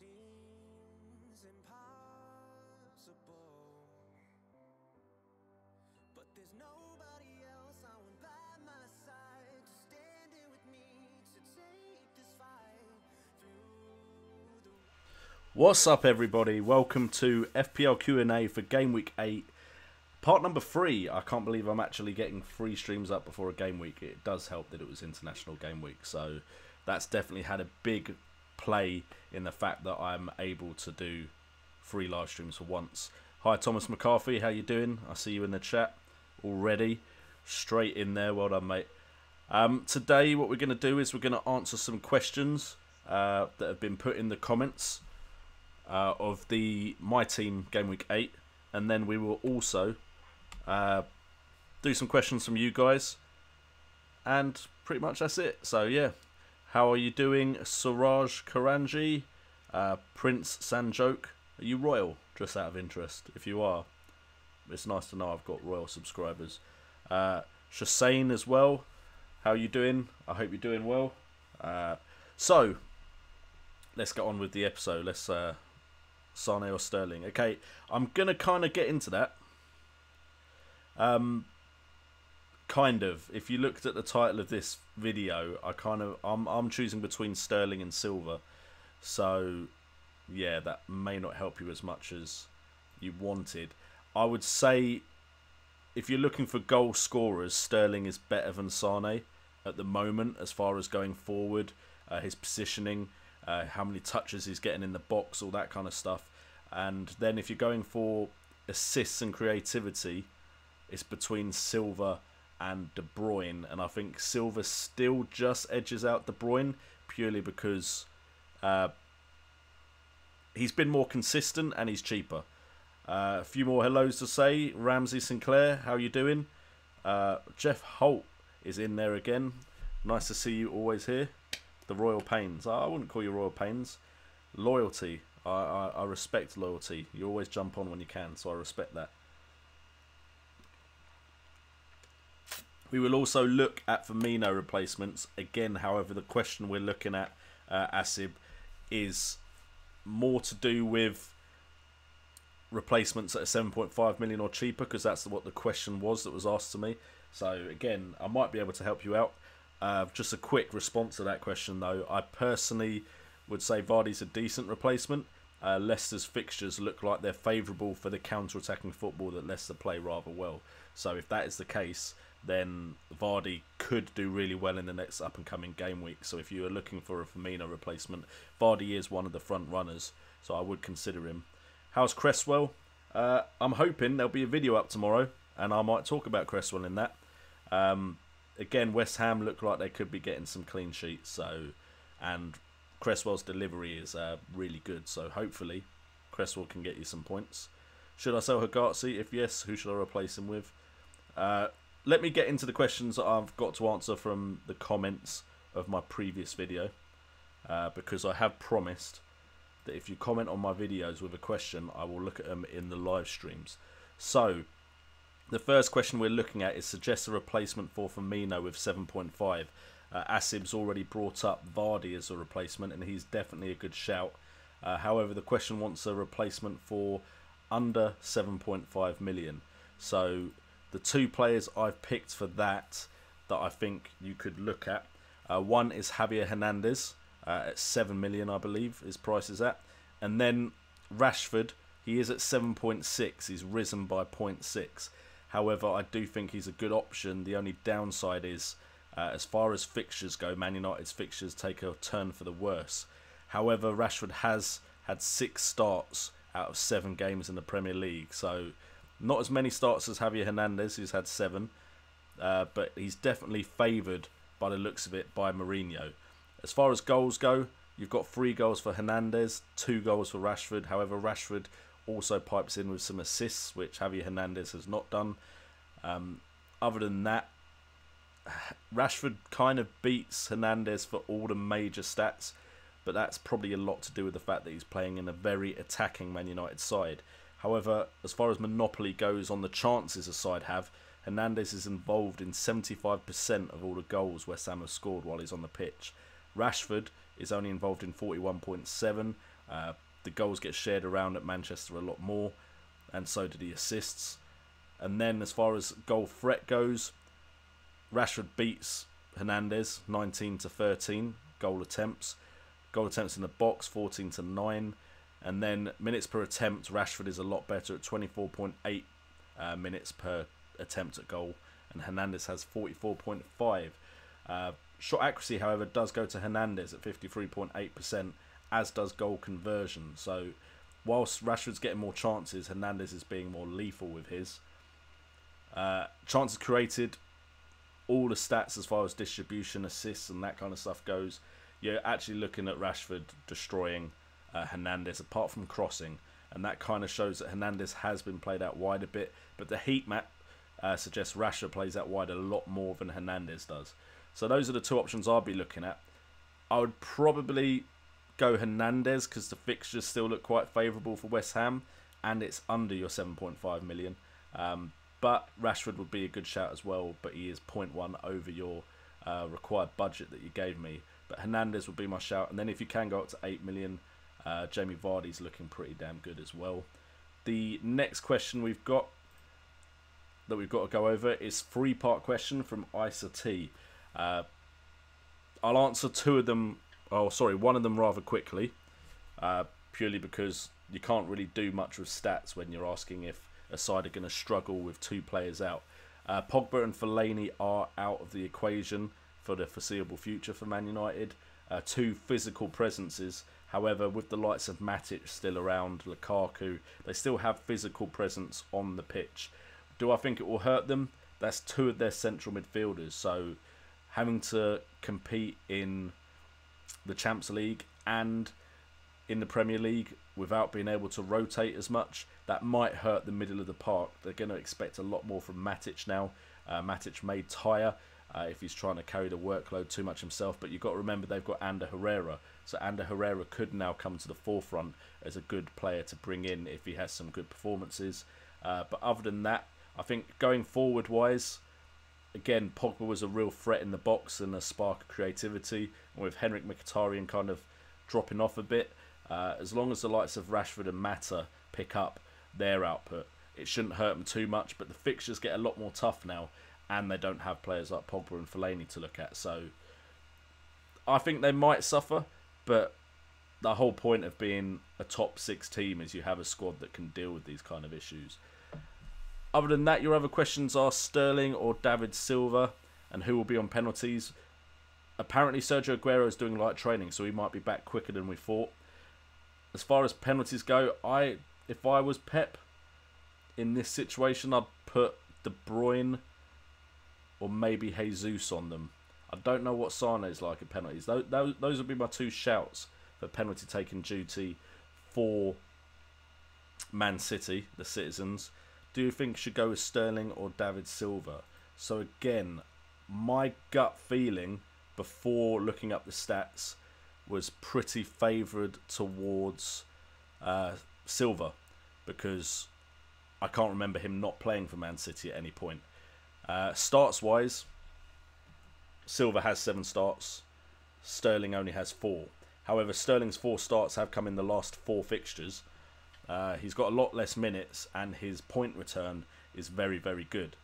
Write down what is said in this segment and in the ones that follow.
seems impossible, but there's nobody else I want by my side to stand here with me to take this fight through the... What's up, everybody? Welcome to FPL Q&A for Game Week 8, part number 3. I can't believe I'm actually getting 3 streams up before a game week. It does help that it was International Game Week, so that's definitely had a big play in the fact that I'm able to do 3 live streams for once. Hi, Thomas McCarthy, how you doing? I see you in the chat already. Straight in there, well done, mate. Today, what we're going to do is we're going to answer some questions that have been put in the comments of the My Team Game Week 8, and then we will also do some questions from you guys, and pretty much that's it. So yeah, how are you doing, Suraj Karanji, Prince Sanjok? Are you royal, just out of interest? If you are, it's nice to know I've got royal subscribers. Shasane as well, how are you doing? I hope you're doing well. So let's get on with the episode. Let's Sane or Sterling. Okay, I'm gonna kind of get into that. Kind of. If you looked at the title of this video, I'm choosing between Sterling and SILVA. So yeah, that may not help you as much as you wanted. I would say if you're looking for goal scorers, Sterling is better than Sane at the moment as far as going forward, his positioning, how many touches he's getting in the box, all that kind of stuff. And then if you're going for assists and creativity, it's between SILVA and De Bruyne, and I think SILVA still just edges out De Bruyne purely because he's been more consistent and he's cheaper. A few more hellos to say. Ramsey Sinclair, how you doing? Jeff Holt is in there again. Nice to see you always here. The Royal Pains. I wouldn't call you Royal Pains. Loyalty. I respect loyalty. You always jump on when you can, so I respect that. We will also look at Firmino replacements. Again, however, the question we're looking at, Asib, is more to do with replacements at 7.5 million or cheaper, because that's what the question was that was asked to me. So again, I might be able to help you out. Just a quick response to that question, though. I personally would say Vardy's a decent replacement. Leicester's fixtures look like they're favourable for the counter-attacking football that Leicester play rather well. So if that is the case, then Vardy could do really well in the next up-and-coming game week. So if you are looking for a Firmino replacement, Vardy is one of the front runners, so I would consider him. How's Cresswell? I'm hoping there'll be a video up tomorrow, and I might talk about Cresswell in that. Again, West Ham look like they could be getting some clean sheets, and Cresswell's delivery is really good, so hopefully Cresswell can get you some points. Should I sell Hegazi? If yes, who should I replace him with? Let me get into the questions that I've got to answer from the comments of my previous video, because I have promised that if you comment on my videos with a question, I will look at them in the live streams. So the first question we're looking at is suggest a replacement for Firmino with 7.5. Asib's already brought up Vardy as a replacement, and he's definitely a good shout. However, the question wants a replacement for under 7.5 million. So the 2 players I've picked for that I think you could look at. One is Javier Hernandez at 7 million, I believe his price is at. And then Rashford, he is at 7.6. He's risen by 0.6. However, I do think he's a good option. The only downside is, as far as fixtures go, Man United's fixtures take a turn for the worse. However, Rashford has had 6 starts out of 7 games in the Premier League. So not as many starts as Javier Hernandez, who's had 7. But he's definitely favoured, by the looks of it, by Mourinho. As far as goals go, you've got 3 goals for Hernandez, 2 goals for Rashford. However, Rashford also pipes in with some assists, which Javier Hernandez has not done. Other than that, Rashford kind of beats Hernandez for all the major stats, but that's probably a lot to do with the fact that he's playing in a very attacking Man United side. However, as far as monopoly goes on the chances a side have, Hernandez is involved in 75% of all the goals West Ham have scored while he's on the pitch. Rashford is only involved in 41.7. The goals get shared around at Manchester a lot more, and so do the assists. And then as far as goal threat goes, Rashford beats Hernandez 19-13 goal attempts. Goal attempts in the box 14-9. And then minutes per attempt, Rashford is a lot better at 24.8 minutes per attempt at goal, and Hernandez has 44.5. Shot accuracy, however, does go to Hernandez at 53.8%, as does goal conversion. So whilst Rashford's getting more chances, Hernandez is being more lethal with his. Chances created, all the stats as far as distribution, assists and that kind of stuff goes, you're actually looking at Rashford destroying Hernandez, apart from crossing, and that kind of shows that Hernandez has been played out wide a bit, but the heat map suggests Rashford plays out wide a lot more than Hernandez does. So those are the two options I'll be looking at. I would probably go Hernandez because the fixtures still look quite favourable for West Ham, and it's under your 7.5 million. But Rashford would be a good shout as well, but he is 0.1 over your required budget that you gave me. But Hernandez would be my shout, and then if you can go up to 8 million, Jamie Vardy's looking pretty damn good as well. The next question we've got to go over is three-part question from Isa T. I'll answer one of them rather quickly, purely because you can't really do much with stats when you're asking if a side are going to struggle with two players out. Pogba and Fellaini are out of the equation for the foreseeable future for Man United. Two physical presences. However, with the likes of Matic still around, Lukaku, they still have physical presence on the pitch. Do I think it will hurt them? That's two of their central midfielders. So having to compete in the Champions League and in the Premier League without being able to rotate as much, that might hurt the middle of the park. They're going to expect a lot more from Matic now. Matic may tire if he's trying to carry the workload too much himself, but you've got to remember they've got Ander Herrera, so Ander Herrera could now come to the forefront as a good player to bring in if he has some good performances. But other than that, I think going forward wise, again, Pogba was a real threat in the box and a spark of creativity, and with Henrik Mkhitaryan kind of dropping off a bit, as long as the likes of Rashford and Mata pick up their output, it shouldn't hurt them too much. But the fixtures get a lot more tough now, and they don't have players like Pogba and Fellaini to look at. So I think they might suffer, but the whole point of being a top 6 team is you have a squad that can deal with these kind of issues. Other than that, your other questions are Sterling or David Silva, and who will be on penalties. Apparently Sergio Aguero is doing light training, so he might be back quicker than we thought. As far as penalties go, if I was Pep in this situation, I'd put De Bruyne or maybe Jesus on them. I don't know what Sane is like at penalties. Those would be my two shouts for penalty taking duty for Man City, the citizens. Do you think should go with Sterling or David Silva? So again, my gut feeling before looking up the stats was pretty favoured towards Silva, because I can't remember him not playing for Man City at any point. Starts wise, Silva has 7 starts, Sterling only has 4. However, Sterling's 4 starts have come in the last 4 fixtures. He's got a lot less minutes, and his point return is very, very good.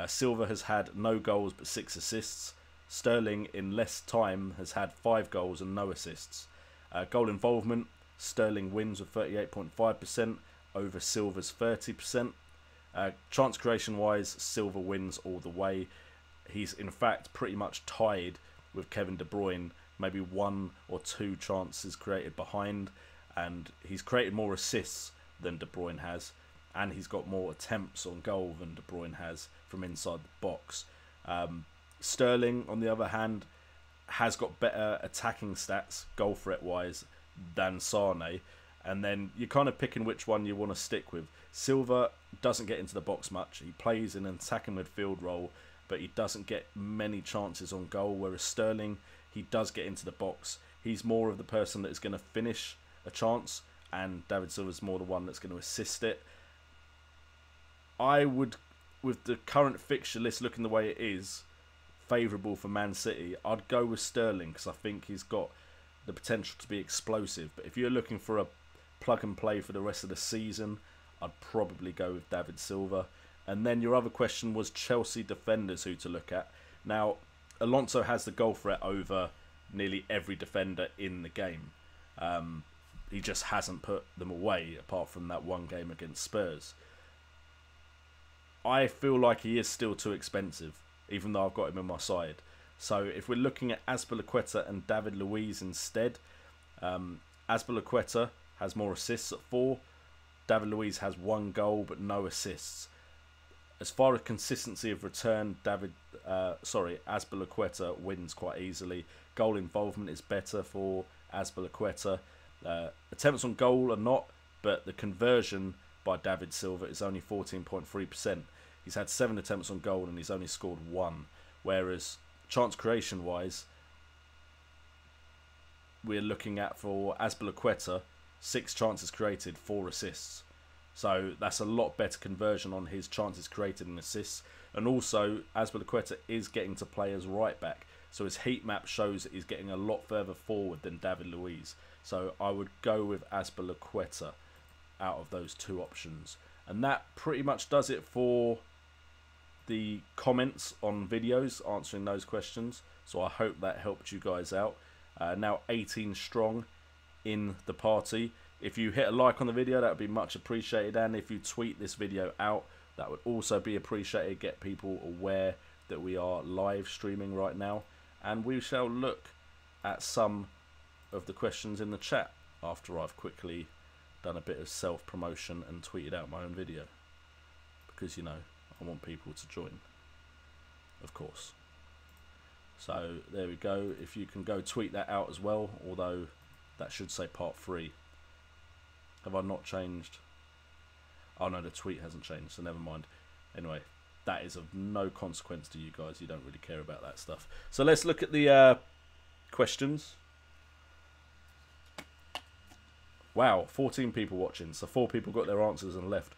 Silva has had no goals but 6 assists. Sterling, in less time, has had 5 goals and no assists. Goal involvement, Sterling wins with 38.5% over Silva's 30%. Chance creation wise, Silva wins all the way. He's in fact pretty much tied with Kevin De Bruyne, maybe 1 or 2 chances created behind, and he's created more assists than De Bruyne has, and he's got more attempts on goal than De Bruyne has from inside the box. Sterling, on the other hand, has got better attacking stats, goal threat wise, than Sane, and then you're kind of picking which one you want to stick with. Silva doesn't get into the box much. He plays in an attacking midfield role, but he doesn't get many chances on goal, whereas Sterling, he does get into the box. He's more of the person that is going to finish a chance, and David Silva's more the one that's going to assist it. I would, with the current fixture list looking the way it is, favourable for Man City, I'd go with Sterling, because I think he's got the potential to be explosive. But if you're looking for a plug and play for the rest of the season, I'd probably go with David Silva. And then your other question was Chelsea defenders who to look at. Now, Alonso has the goal threat over nearly every defender in the game. He just hasn't put them away, apart from that one game against Spurs. I feel like he is still too expensive, even though I've got him on my side. So if we're looking at Azpilicueta and David Luiz instead, Azpilicueta has more assists at 4. David Luiz has 1 goal but no assists. As far as consistency of return, Azpilicueta wins quite easily. Goal involvement is better for Azpilicueta. Attempts on goal are not, but the conversion by David Silva is only 14.3%. He's had 7 attempts on goal and he's only scored 1. Whereas chance creation wise, we're looking at for Azpilicueta 6 chances created, 4 assists. So that's a lot better conversion on his chances created and assists. And also, Azpilicueta is getting to play as right back. So his heat map shows that he's getting a lot further forward than David Luiz. So I would go with Azpilicueta out of those 2 options. And that pretty much does it for the comments on videos answering those questions. So I hope that helped you guys out. Now 18 strong in the party. If you hit a like on the video, that would be much appreciated. And if you tweet this video out, that would also be appreciated. Get people aware that we are live streaming right now. And we shall look at some of the questions in the chat after I've quickly done a bit of self-promotion and tweeted out my own video. Because, you know, I want people to join, of course. So there we go. If you can go tweet that out as well, although that should say part 3. Have I not changed? Oh no, the tweet hasn't changed, so never mind. Anyway, that is of no consequence to you guys. You don't really care about that stuff. So let's look at the questions. Wow, 14 people watching. So 4 people got their answers and left.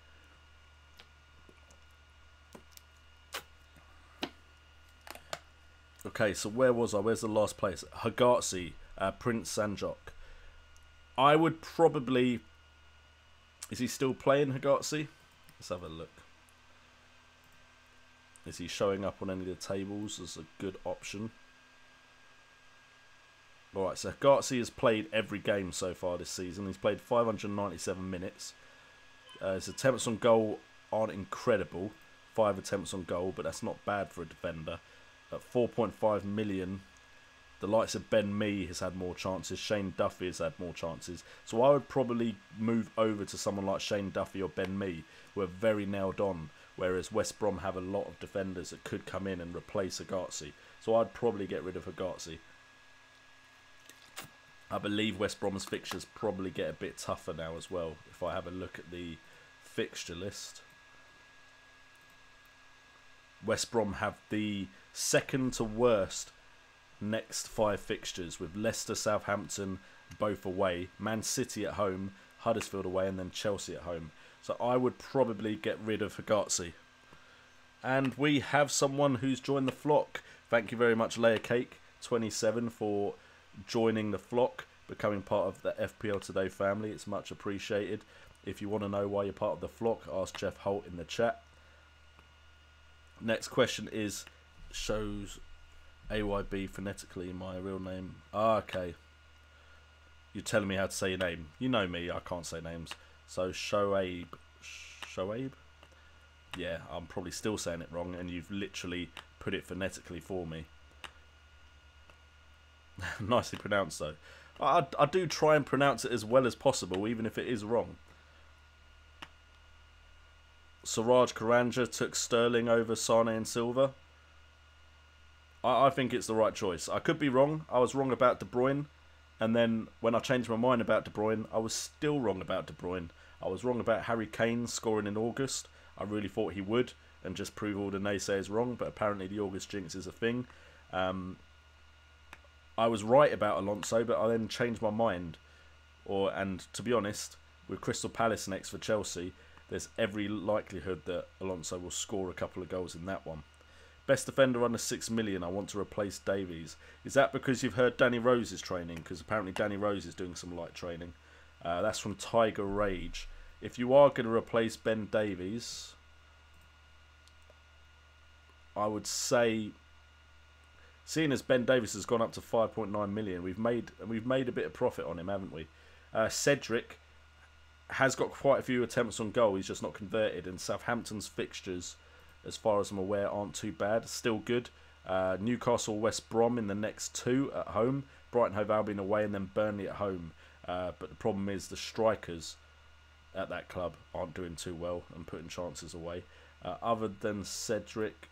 Okay, so where was I? Where's the last place? Hagazi, Prince Sanjok. I would probably... Is he still playing, Hagazi? Let's have a look. Is he showing up on any of the tables as a good option? Alright, so Hagazi has played every game so far this season. He's played 597 minutes. His attempts on goal aren't incredible. 5 attempts on goal, but that's not bad for a defender. At 4.5 million, the likes of Ben Mee has had more chances. Shane Duffy has had more chances. So I would probably move over to someone like Shane Duffy or Ben Mee, who are very nailed on. Whereas West Brom have a lot of defenders that could come in and replace Hagazi. So I'd probably get rid of Hagazi. I believe West Brom's fixtures probably get a bit tougher now as well. If I have a look at the fixture list. West Brom have the second to worst next 5 fixtures, with Leicester, Southampton both away, Man City at home, Huddersfield away, and then Chelsea at home. So I would probably get rid of Hagazi. And we have someone who's joined the flock. Thank you very much, Layer Cake 27, for joining the flock, becoming part of the FPL Today family. It's much appreciated. If you want to know why you're part of the flock, ask Jeff Holt in the chat. Next question is, shows AYB phonetically my real name. Ah, okay. You're telling me how to say your name. You know me, I can't say names. So Shoaib. Shoaib? Yeah, I'm probably still saying it wrong, and you've literally put it phonetically for me. Nicely pronounced though. I do try and pronounce it as well as possible, even if it is wrong. Suraj Karanja took Sterling over Sane and Silva. I think it's the right choice. I could be wrong. I was wrong about De Bruyne. And then when I changed my mind about De Bruyne, I was still wrong about De Bruyne. I was wrong about Harry Kane scoring in August. I really thought he would, and just prove all the naysayers wrong. But apparently the August jinx is a thing. I was right about Alonso, but I then changed my mind. And to be honest, with Crystal Palace next for Chelsea, there's every likelihood that Alonso will score a couple of goals in that one. Best defender under 6 million. I want to replace Davies. Is that because you've heard Danny Rose is training? Because apparently Danny Rose is doing some light training. That's from Tiger Rage. If you are going to replace Ben Davies, I would say, seeing as Ben Davies has gone up to 5.9 million, we've made a bit of profit on him, haven't we? Cedric has got quite a few attempts on goal. He's just not converted. And Southampton's fixtures, as far as I'm aware, aren't too bad. Still good. Newcastle, West Brom in the next 2 at home. Brighton Hove Albion away, and then Burnley at home. But the problem is the strikers at that club aren't doing too well and putting chances away. Other than Cedric,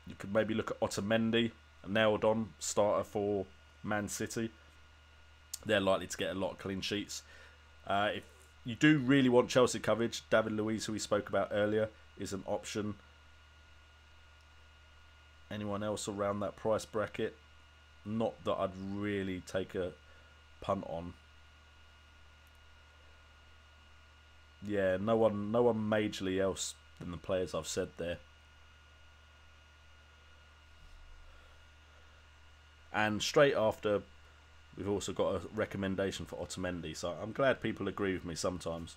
you could maybe look at Otamendi, a nailed-on starter for Man City. They're likely to get a lot of clean sheets. If you do really want Chelsea coverage, David Luiz, who we spoke about earlier, is an option. Anyone else around that price bracket? Not that I'd really take a punt on. Yeah, no one majorly else than the players I've said there. And straight after, we've also got a recommendation for Otamendi. So I'm glad people agree with me sometimes.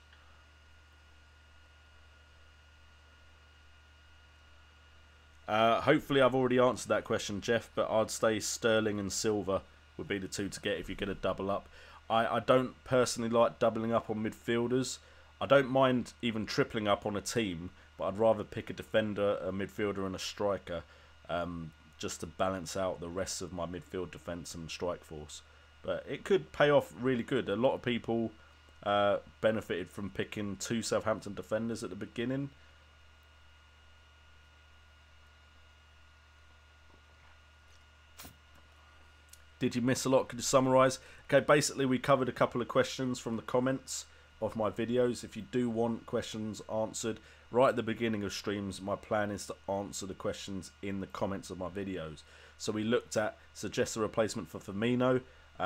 Hopefully I've already answered that question, Jeff, but I'd say Sterling and SILVA would be the 2 to get if you're going to double up. I don't personally like doubling up on midfielders. I don't mind even tripling up on a team, but I'd rather pick a defender, a midfielder and a striker, just to balance out the rest of my midfield defence and strike force. But it could pay off really good. A lot of people benefited from picking 2 Southampton defenders at the beginning. Did you miss a lot? Could you summarise? Okay, basically we covered a couple of questions from the comments of my videos. If you do want questions answered right at the beginning of streams, my plan is to answer the questions in the comments of my videos. So we looked at suggest a replacement for Firmino.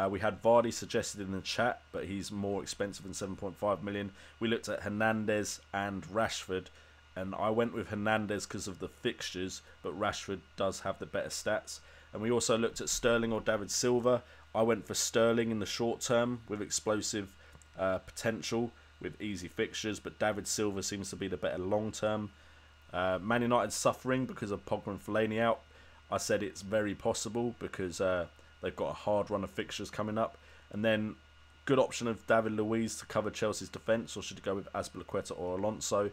We had Vardy suggested in the chat, but he's more expensive than 7.5 million. We looked at Hernandez and Rashford, and I went with Hernandez because of the fixtures, but Rashford does have the better stats. And we also looked at Sterling or David Silva. I went for Sterling in the short term with explosive potential with easy fixtures, but David Silva seems to be the better long term. Man United suffering because of Pogba and Fellaini out. I said it's very possible because they've got a hard run of fixtures coming up. And then good option of David Luiz to cover Chelsea's defence, or should you go with Azpilicueta or Alonso?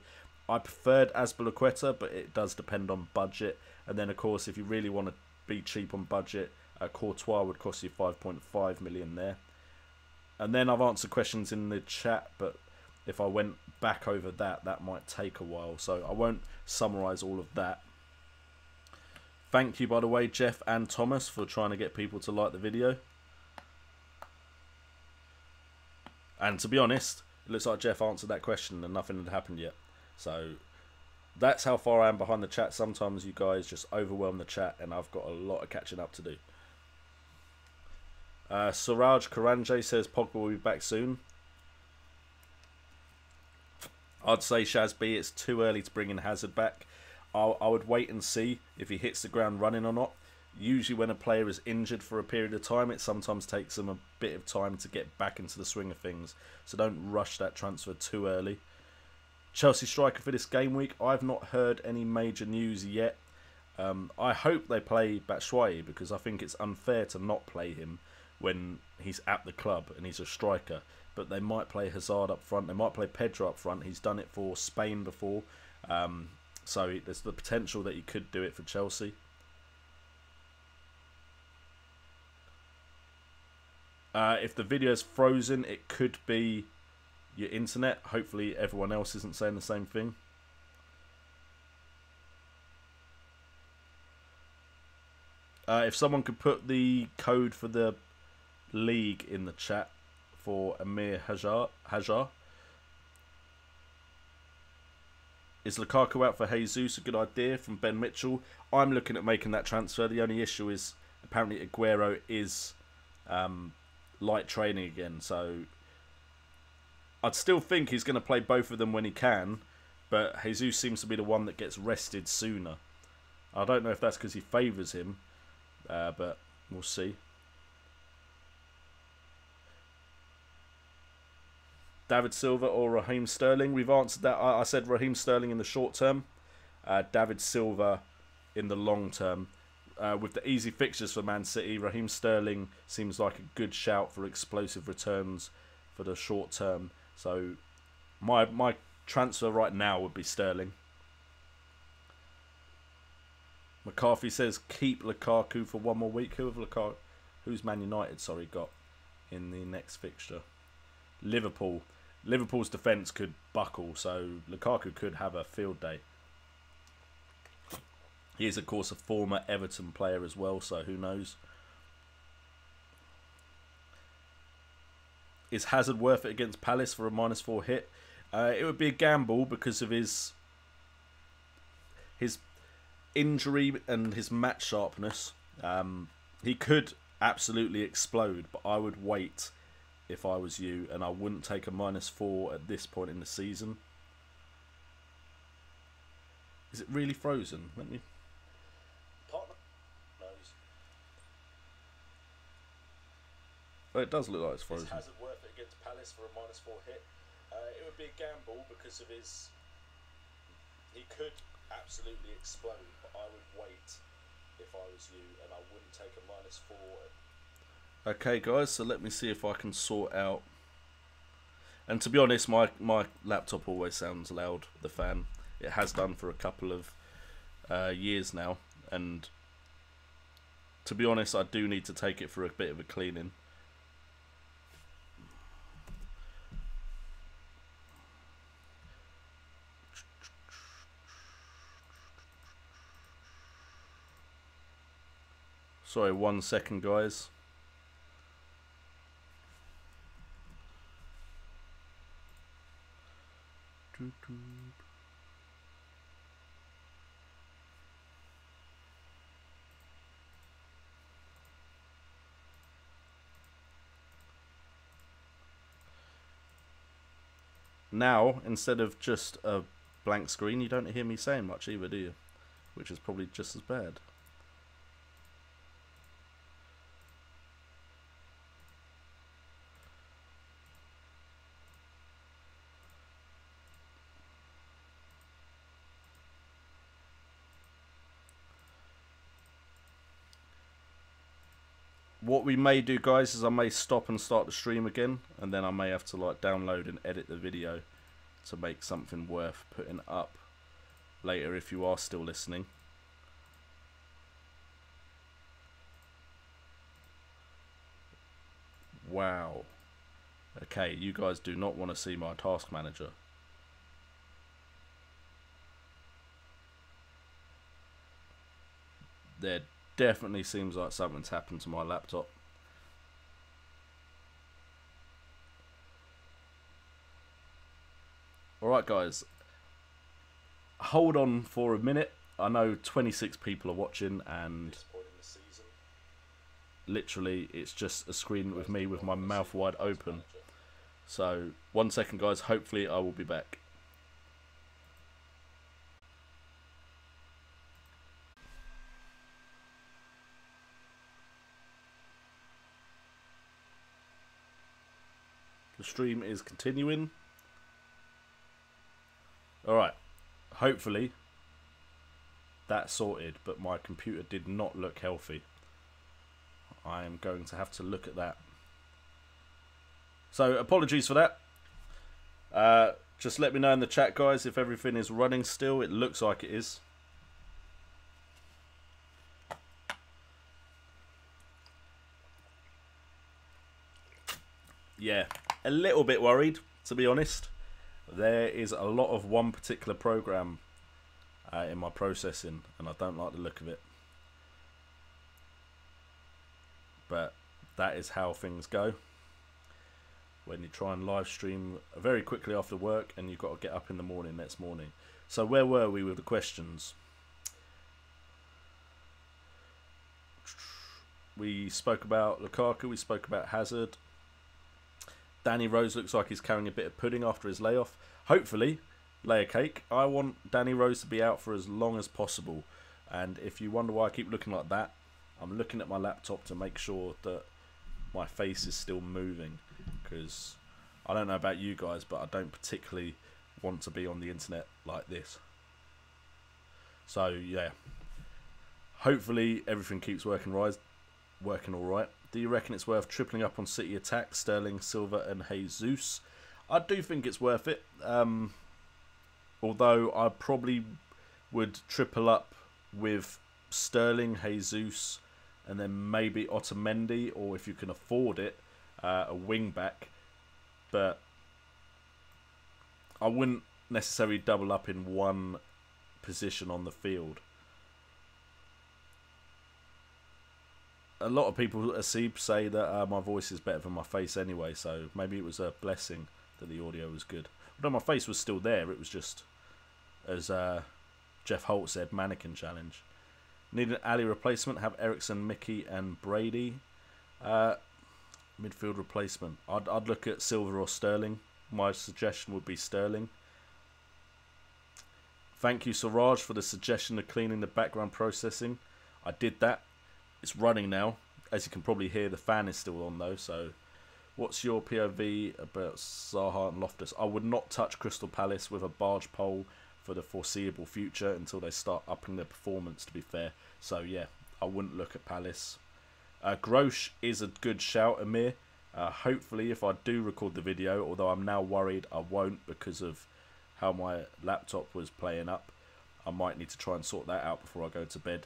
I preferred Azpilicueta, but it does depend on budget. And then of course, if you really want to be cheap on budget, Courtois would cost you 5.5 million there. And then I've answered questions in the chat, but if I went back over that, that might take a while. So I won't summarise all of that. Thank you, by the way, Jeff and Thomas, for trying to get people to like the video. And to be honest, it looks like Jeff answered that question and nothing had happened yet. So that's how far I am behind the chat. Sometimes you guys just overwhelm the chat and I've got a lot of catching up to do. Suraj Karanje says Pogba will be back soon. I'd say Shazby, it's too early to bring in Hazard back. I would wait and see if he hits the ground running or not. Usually when a player is injured for a period of time, it sometimes takes them a bit of time to get back into the swing of things. So don't rush that transfer too early. Chelsea striker for this game week. I've not heard any major news yet. I hope they play Batshuayi because I think it's unfair to not play him when he's at the club and he's a striker. But they might play Hazard up front. They might play Pedro up front. He's done it for Spain before. So there's the potential that he could do it for Chelsea. If the video's frozen, it could be your internet. Hopefully everyone else isn't saying the same thing. If someone could put the code for the league in the chat for Amir Hajar. Is Lukaku out for Jesus? A good idea from Ben Mitchell. I'm looking at making that transfer. The only issue is apparently Aguero is light training again. So I'd still think he's going to play both of them when he can. But Jesus seems to be the one that gets rested sooner. I don't know if that's because he favours him, but we'll see. David Silva or Raheem Sterling? We've answered that. I said Raheem Sterling in the short term. David Silva in the long term. With the easy fixtures for Man City, Raheem Sterling seems like a good shout for explosive returns for the short term. So my transfer right now would be Sterling. McCarthy says keep Lukaku for one more week. Who's Man United? Sorry, got in the next fixture. Liverpool. Liverpool's defence could buckle, so Lukaku could have a field day. He is, of course, a former Everton player as well, so who knows. Is Hazard worth it against Palace for a -4 hit? It would be a gamble because of his injury and his match sharpness. He could absolutely explode, but I would wait if I was you, and I wouldn't take a -4 at this point in the season. Is it really frozen? Let me... Oh, it does look like it's frozen. Is Hazard worth it against Palace for a -4 hit? It would be a gamble because of his... He could absolutely explode, but I would wait if I was you, and I wouldn't take a -4. Okay, guys, so let me see if I can sort out... And to be honest, my laptop always sounds loud, the fan. It has done for a couple of years now, and to be honest, I do need to take it for a bit of a cleaning. Sorry, 1 second, guys. Now, instead of just a blank screen, you don't hear me saying much either, do you? Which is probably just as bad. What we may do, guys, is I may stop and start the stream again, and then I may have to like download and edit the video to make something worth putting up later if you are still listening. Wow. Okay, you guys do not want to see my task manager. There definitely seems like something's happened to my laptop. Alright, guys. Hold on for a minute. I know 26 people are watching, and literally it's just a screen with me with my mouth wide open. So 1 second, guys. Hopefully I will be back. The stream is continuing. Alright, hopefully that's sorted, but my computer did not look healthy. I am going to have to look at that. So apologies for that. Just let me know in the chat, guys, if everything is running still. It looks like it is. Yeah, a little bit worried, to be honest. There is a lot of one particular program in my processing, and I don't like the look of it. But that is how things go when you try and live stream very quickly after work and you've got to get up in the morning next morning. So where were we with the questions? We spoke about Lukaku, we spoke about Hazard. Danny Rose looks like he's carrying a bit of pudding after his layoff. Hopefully, layer cake. I want Danny Rose to be out for as long as possible. And if you wonder why I keep looking like that, I'm looking at my laptop to make sure that my face is still moving, because I don't know about you guys, but I don't particularly want to be on the internet like this. So yeah, hopefully everything keeps working all right. Do you reckon it's worth tripling up on City attack, Sterling, Silva and Jesus? I do think it's worth it, although I probably would triple up with Sterling, Jesus, and then maybe Otamendi, or if you can afford it, a wing back. But I wouldn't necessarily double up in one position on the field. A lot of people, Asib, say that my voice is better than my face anyway, so maybe it was a blessing that the audio was good. Although my face was still there, it was just, as Jeff Holt said, mannequin challenge. Need an alley replacement, have Ericsson, Mickey and Brady. Midfield replacement. I'd look at Silva or Sterling. My suggestion would be Sterling. Thank you, Siraj, for the suggestion of cleaning the background processing. I did that. It's running now. As you can probably hear, the fan is still on though. So, what's your POV about Zaha and Loftus? I would not touch Crystal Palace with a barge pole for the foreseeable future until they start upping their performance, to be fair. So yeah, I wouldn't look at Palace. Grosh is a good shout, Amir. Hopefully if I do record the video, although I'm now worried I won't because of how my laptop was playing up, I might need to try and sort that out before I go to bed.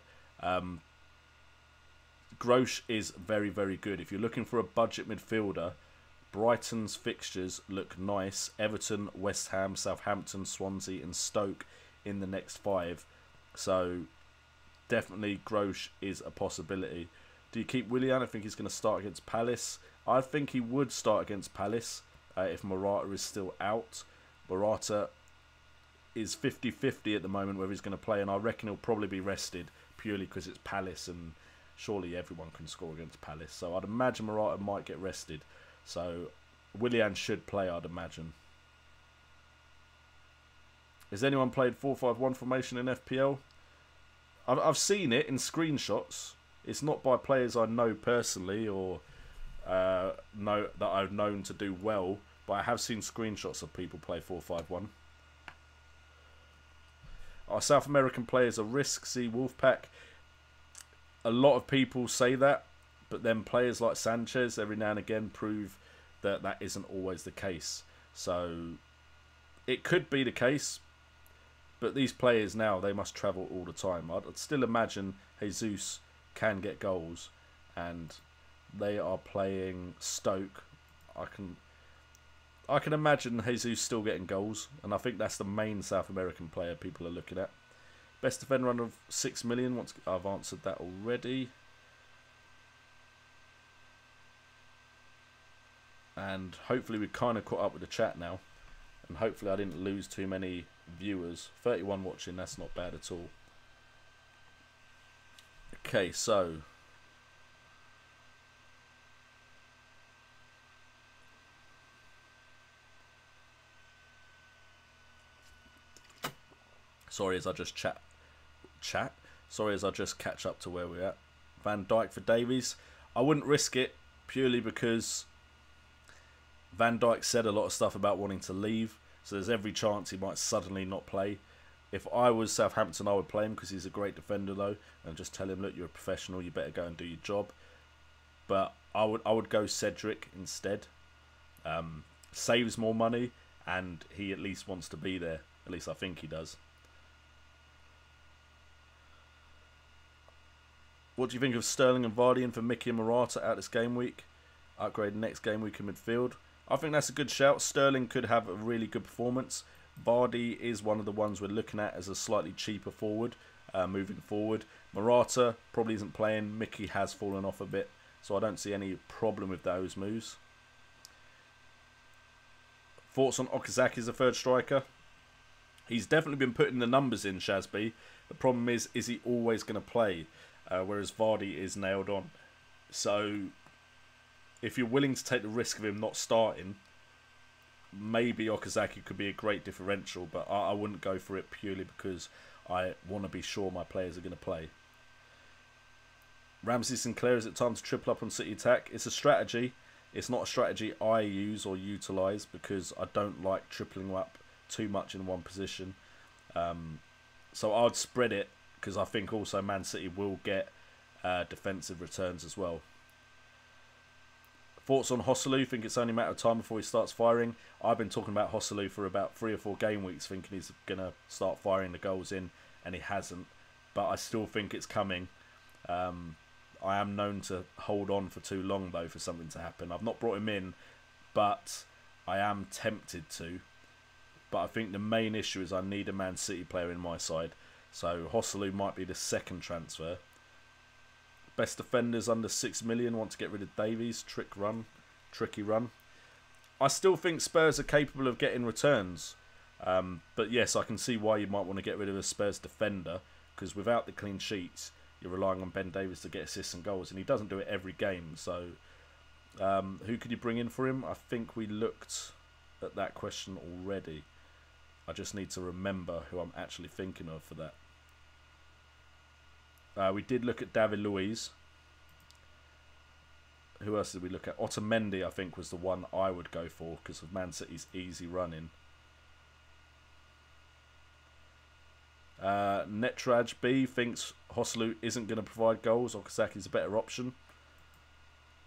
Grosh is very, very good. If you're looking for a budget midfielder, Brighton's fixtures look nice. Everton, West Ham, Southampton, Swansea and Stoke in the next 5. So definitely Grosh is a possibility. Do you keep Willian? I think he's going to start against Palace. I think he would start against Palace if Morata is still out. Morata is 50-50 at the moment whether he's going to play, and I reckon he'll probably be rested purely because it's Palace and surely everyone can score against Palace. So I'd imagine Morata might get rested. So Willian should play, I'd imagine. Has anyone played 4-5-1 formation in FPL? I've seen it in screenshots. It's not by players I know personally or know that I've known to do well, but I have seen screenshots of people play 4-5-1. Are South American players a risk? See Wolfpack. A lot of people say that, but then players like Sanchez every now and again prove that that isn't always the case. So it could be the case, but these players now, they must travel all the time. I'd still imagine Jesus can get goals, and they are playing Stoke. I can imagine Jesus still getting goals, and I think that's the main South American player people are looking at. Best defender run of 6 million. Once I've answered that already. And hopefully we kind of caught up with the chat now, and hopefully I didn't lose too many viewers. 31 watching, that's not bad at all. Okay, so sorry as I just Sorry as I just catch up to where we're at. Van Dijk for Davies. I wouldn't risk it purely because Van Dijk said a lot of stuff about wanting to leave, so there's every chance he might suddenly not play. If I was Southampton, I would play him because he's a great defender though, and just tell him, look, you're a professional, you better go and do your job. But I would go Cedric instead. Saves more money, and he at least wants to be there. At least I think he does. What do you think of Sterling and Vardy in for Mickey and Morata out this game week? Upgrade next game week in midfield. I think that's a good shout. Sterling could have a really good performance. Vardy is one of the ones we're looking at as a slightly cheaper forward moving forward. Morata probably isn't playing. Mickey has fallen off a bit, so I don't see any problem with those moves. Thoughts on Okazaki as a third striker? He's definitely been putting the numbers in, Shazby. The problem is he always going to play? Whereas Vardy is nailed on. So if you're willing to take the risk of him not starting, maybe Okazaki could be a great differential, but I wouldn't go for it purely because I want to be sure my players are going to play. Ramsey Sinclair, is it time to triple up on City attack? It's a strategy. It's not a strategy I use or utilise because I don't like tripling up too much in one position. So I'd spread it because I think also Man City will get defensive returns as well. Thoughts on Joselu? Think it's only a matter of time before he starts firing. I've been talking about Joselu for about 3 or 4 game weeks, thinking he's going to start firing the goals in, and he hasn't. But I still think it's coming. I am known to hold on for too long, though, for something to happen. I've not brought him in, but I am tempted to. But I think the main issue is I need a Man City player in my side. So Joselu might be the second transfer. Best defenders under 6 million. Want to get rid of Davies. Tricky run. I still think Spurs are capable of getting returns. But yes, I can see why you might want to get rid of a Spurs defender. Because without the clean sheets, you're relying on Ben Davies to get assists and goals. And he doesn't do it every game. So who could you bring in for him? I think we looked at that question already. I just need to remember who I'm actually thinking of for that. We did look at David Luiz. Who else did we look at? Otamendi, I think, was the one I would go for because of Man City's easy running. Netraj B thinks Joselu isn't going to provide goals. Okazaki's a better option.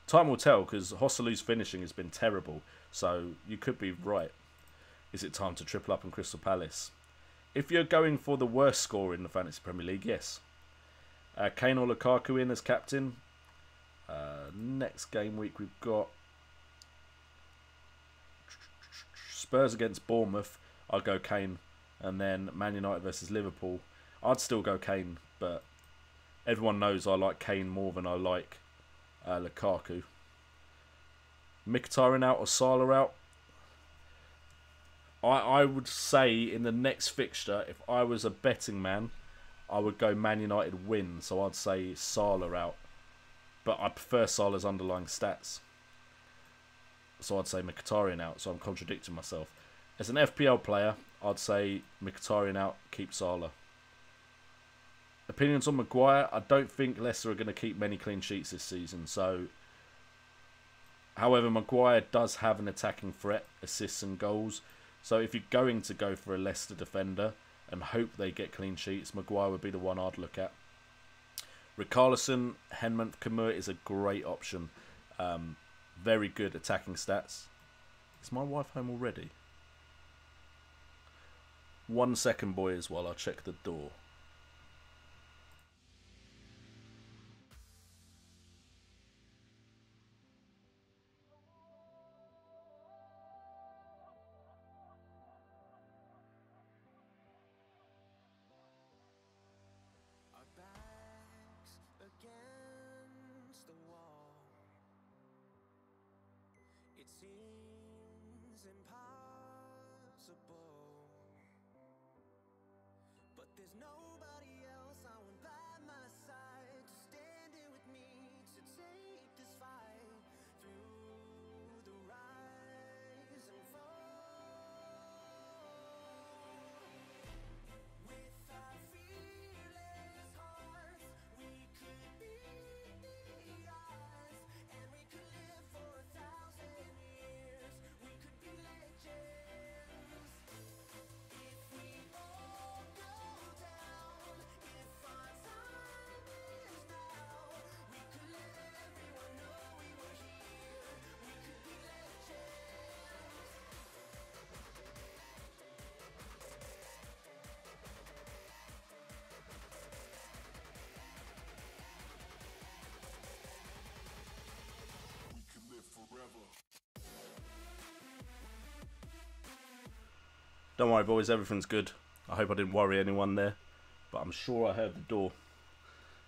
Time will tell because Joselu's finishing has been terrible. So you could be right. Is it time to triple up on Crystal Palace? If you're going for the worst scorer in the Fantasy Premier League, yes. Kane or Lukaku in as captain. Next game week we've got Spurs against Bournemouth. I'll go Kane. And then Man United versus Liverpool. I'd still go Kane, but everyone knows I like Kane more than I like Lukaku. Mkhitaryan out or Salah out? I would say in the next fixture, if I was a betting man, I would go Man United win. So I'd say Salah out. But I prefer Salah's underlying stats. So I'd say Mkhitaryan out. So I'm contradicting myself. As an FPL player, I'd say Mkhitaryan out, keep Salah. Opinions on Maguire? I don't think Leicester are going to keep many clean sheets this season. So, however, Maguire does have an attacking threat, assists and goals. So if you're going to go for a Leicester defender and hope they get clean sheets, Maguire would be the one I'd look at. Richarlison, Henman Kamur is a great option. Very good attacking stats. Is my wife home already? 1 second, boys, while I check the door. Our backs against the wall. It seems impossible. But there's nobody else I want by my side to stand in with me to take this fight through the rise and fall. With our fearless hearts, we could beat the odds, and we could live for 1,000 years. We could be legends if we all go down. If our time is now, we could let everyone know we were here. We could be legends. We could live forever. Don't worry, boys, everything's good. I hope I didn't worry anyone there, but I'm sure I heard the door.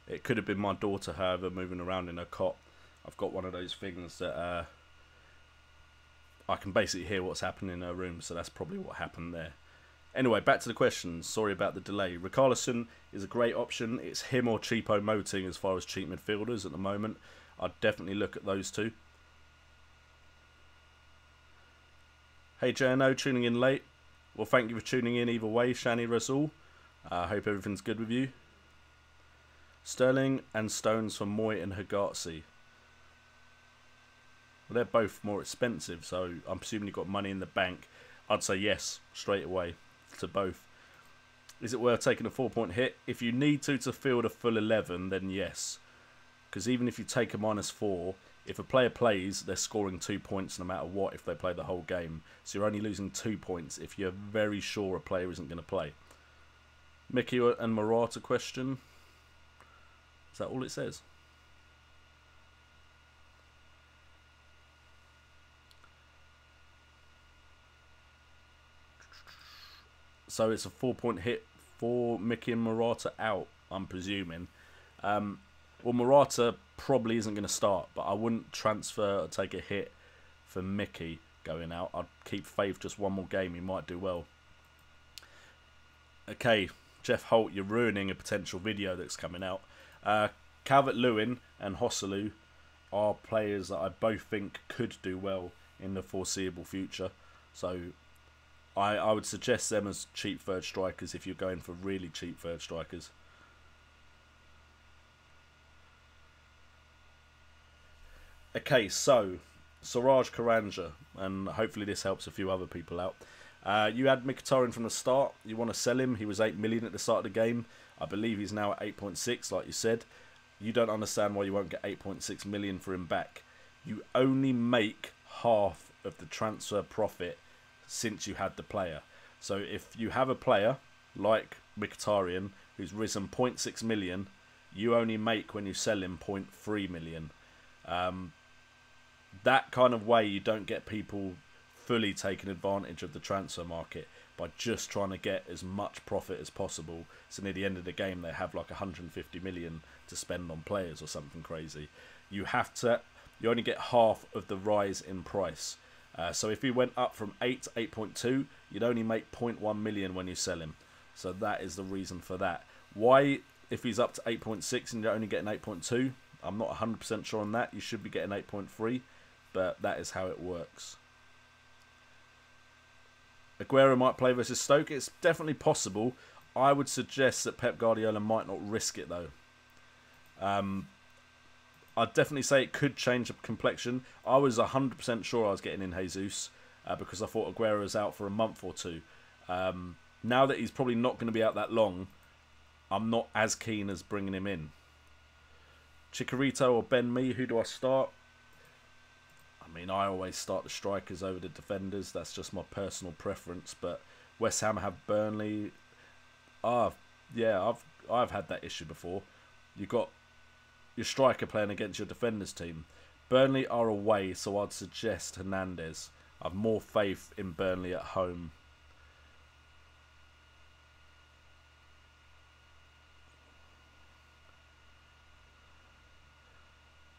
It could have been my daughter, however, moving around in her cot. I've got one of those things that I can basically hear what's happening in her room, so that's probably what happened there. Anyway, back to the questions. Sorry about the delay. Richarlison is a great option. It's him or Cheapo Moting as far as cheap midfielders at the moment. I'd definitely look at those two. Hey JNO, tuning in late. Well, thank you for tuning in either way, Shani Rasul. I hope everything's good with you. Sterling and Stones for Moy and Hegazi. Well, they're both more expensive, so I'm presuming you've got money in the bank. I'd say yes, straight away, to both. Is it worth taking a 4-point hit? If you need to field a full 11, then yes. Because even if you take a -4, if a player plays, they're scoring 2 points no matter what if they play the whole game. So you're only losing 2 points if you're very sure a player isn't going to play. Mickey and Morata question. Is that all it says? So it's a 4-point hit for Mickey and Morata out, I'm presuming. Well, Morata probably isn't going to start, but I wouldn't transfer or take a hit for Mickey going out. I'd keep faith just one more game. He might do well. Okay, Jeff Holt, you're ruining a potential video that's coming out. Calvert-Lewin and Hosselu are players that I both think could do well in the foreseeable future. So I would suggest them as cheap third strikers if you're going for really cheap third strikers. Okay, so Suraj Karanja, and hopefully this helps a few other people out. You had Mkhitaryan from the start. You want to sell him. He was 8 million at the start of the game. I believe he's now at 8.6, like you said. You don't understand why you won't get 8.6 million for him back. You only make half of the transfer profit since you had the player. So if you have a player like Mkhitaryan who's risen 0.6 million, you only make when you sell him 0.3 million. That kind of way you don't get people fully taking advantage of the transfer market by just trying to get as much profit as possible. So near the end of the game they have like 150 million to spend on players or something crazy. You only get half of the rise in price. So if he went up from 8 to 8.2, you'd only make 0.1 million when you sell him. So that is the reason for that. Why, if he's up to 8.6 and you're only getting 8.2, I'm not 100% sure on that. You should be getting 8.3, but that is how it works. Aguero might play versus Stoke. It's definitely possible. I would suggest that Pep Guardiola might not risk it though. I'd definitely say it could change the complexion. I was 100% sure I was getting in Jesus because I thought Aguero was out for a month or two. Now that he's probably not going to be out that long, I'm not as keen as bringing him in. Chicharito or Ben Mee, who do I start? I mean, I always start the strikers over the defenders. That's just my personal preference. But West Ham have Burnley. Yeah, I've had that issue before. You've got your striker playing against your defenders team. Burnley are away, so I'd suggest Hernandez. I've more faith in Burnley at home.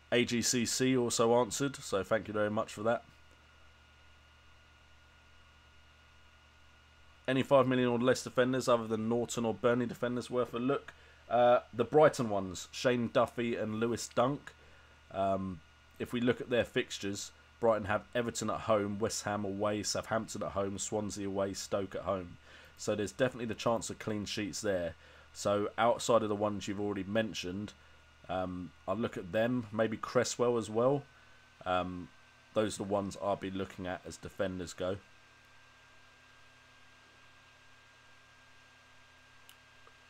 AGCC also answered, so thank you very much for that. Any 5 million or less defenders other than Norton or Burnley defenders worth a look? The Brighton ones, Shane Duffy and Lewis Dunk. If we look at their fixtures, Brighton have Everton at home, West Ham away, Southampton at home, Swansea away, Stoke at home. So there's definitely the chance of clean sheets there. So outside of the ones you've already mentioned, I'll look at them. Maybe Cresswell as well. Those are the ones I'll be looking at as defenders go.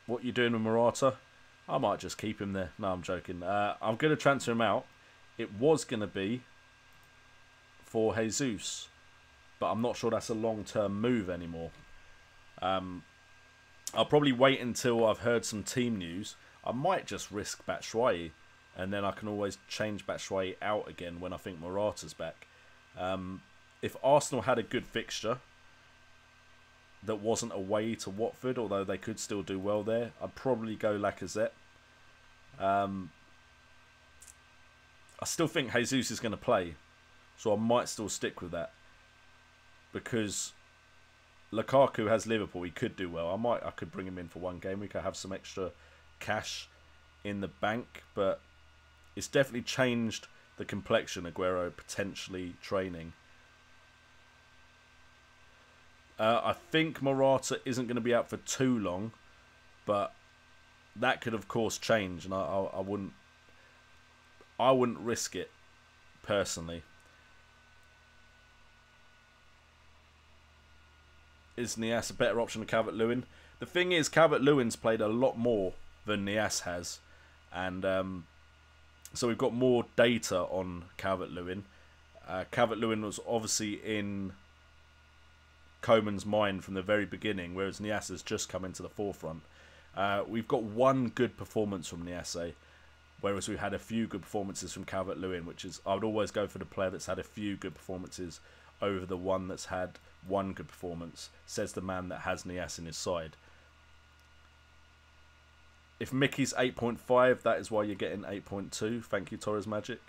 What you doing with Morata? I might just keep him there. No, I'm joking. I'm going to transfer him out. It was going to be for Jesus, but I'm not sure that's a long-term move anymore. I'll probably wait until I've heard some team news. I might just risk Batshuayi, and then I can always change Batshuayi out again when I think Morata's back. If Arsenal had a good fixture that wasn't away to Watford, although they could still do well there, I'd probably go Lacazette. I still think Jesus is going to play, so I might still stick with that. Because Lukaku has Liverpool, he could do well. I could bring him in for one game. We could have some extra cash in the bank, but it's definitely changed the complexion, Aguero potentially training. I think Morata isn't going to be out for too long, but that could of course change, and I wouldn't risk it personally. Is Niasse a better option than Calvert-Lewin? The thing is, Calvert-Lewin's played a lot more than Niasse has, and so we've got more data on Calvert-Lewin. Calvert-Lewin was obviously in Koeman's mind from the very beginning, whereas Niasse has just come into the forefront. We've got one good performance from Niasse, whereas we've had a few good performances from Calvert-Lewin, which is, I would always go for the player that's had a few good performances over the one that's had one good performance, says the man that has Niasse in his side. If Mickey's 8.5, that is why you're getting 8.2. Thank you, Torres Magic.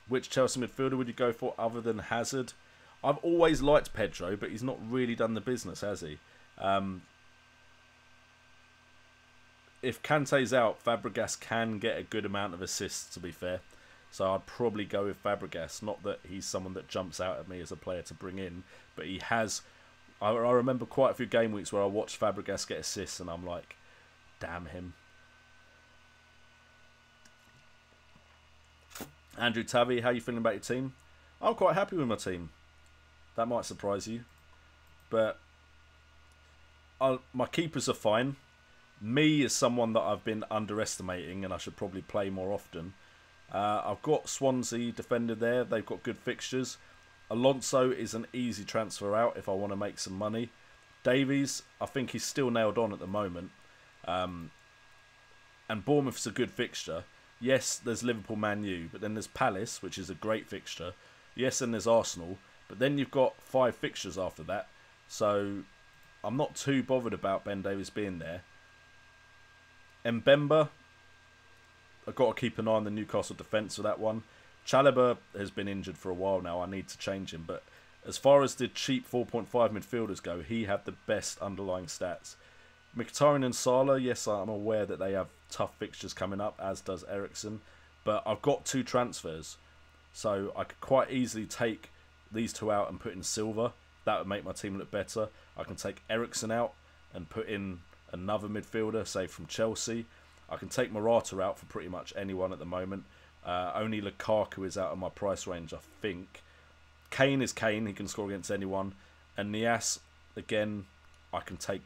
Which Chelsea midfielder would you go for other than Hazard? I've always liked Pedro, but he's not really done the business, has he? If Kante's out, Fabregas can get a good amount of assists, to be fair. So I'd probably go with Fabregas. Not that he's someone that jumps out at me as a player to bring in, but he has... I remember quite a few game weeks where I watched Fabregas get assists and I'm like, damn him. Andrew Tavi, how are you feeling about your team? I'm quite happy with my team. That might surprise you. But my keepers are fine. Me is someone that I've been underestimating and I should probably play more often. I've got Swansea defender there. They've got good fixtures. Alonso is an easy transfer out if I want to make some money. Davies, I think he's still nailed on at the moment. And Bournemouth's a good fixture. Yes, there's Liverpool, Man U, but then there's Palace, which is a great fixture. Yes, and there's Arsenal, but then you've got 5 fixtures after that. So I'm not too bothered about Ben Davies being there. Mbemba, I've got to keep an eye on the Newcastle defence for that one. Chalobah has been injured for a while now. I need to change him. But as far as the cheap 4.5 midfielders go, he had the best underlying stats. Mkhitaryan and Salah, yes, I'm aware that they have tough fixtures coming up, as does Eriksen. But I've got 2 transfers. So I could quite easily take these 2 out and put in SILVA. That would make my team look better. I can take Eriksen out and put in another midfielder, say from Chelsea. I can take Morata out for pretty much anyone at the moment. Only Lukaku is out of my price range, I think. Kane is Kane. He can score against anyone. And Niasse, again, I can take...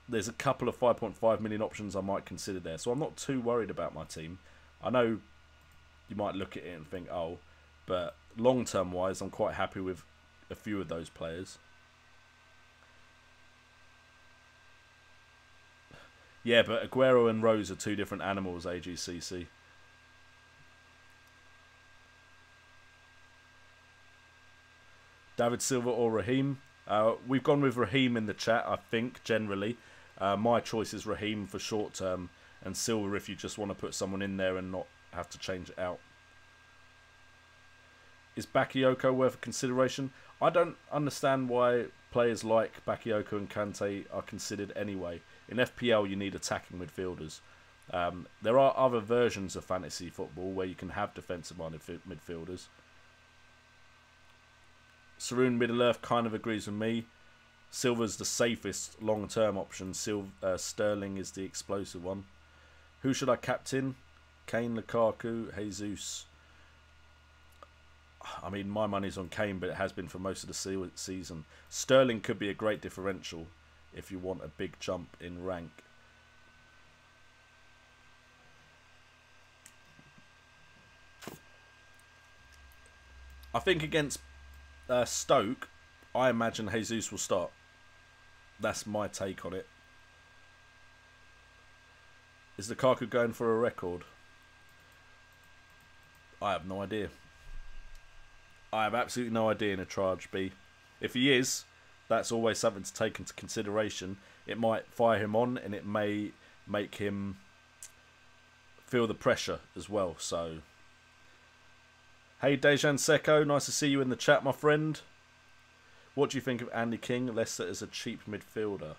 There's a couple of 5.5 million options I might consider there. So I'm not too worried about my team. I know you might look at it and think, oh, but long-term wise, I'm quite happy with a few of those players. Yeah, but Aguero and Rose are 2 different animals, AGCC. David Silva or Raheem? We've gone with Raheem in the chat, I think, generally. My choice is Raheem for short term, and Silva if you just want to put someone in there and not have to change it out. Is Bakayoko worth consideration? I don't understand why players like Bakayoko and Kante are considered anyway. In FPL, you need attacking midfielders. There are other versions of fantasy football where you can have defensive-minded midfielders. Saroon Middle-earth kind of agrees with me. Silva's the safest long-term option. Sterling is the explosive one. Who should I captain? Kane, Lukaku, Jesus. I mean, my money's on Kane, but it has been for most of the season. Sterling could be a great differential if you want a big jump in rank. I think against Stoke, I imagine Jesus will start. That's my take on it. Is Lukaku going for a record? I have no idea. I have absolutely no idea in a Charge B. If he is, that's always something to take into consideration. It might fire him on and it may make him feel the pressure as well. So, hey Dejan Seko, nice to see you in the chat, my friend. What do you think of Andy King, Leicester as a cheap midfielder?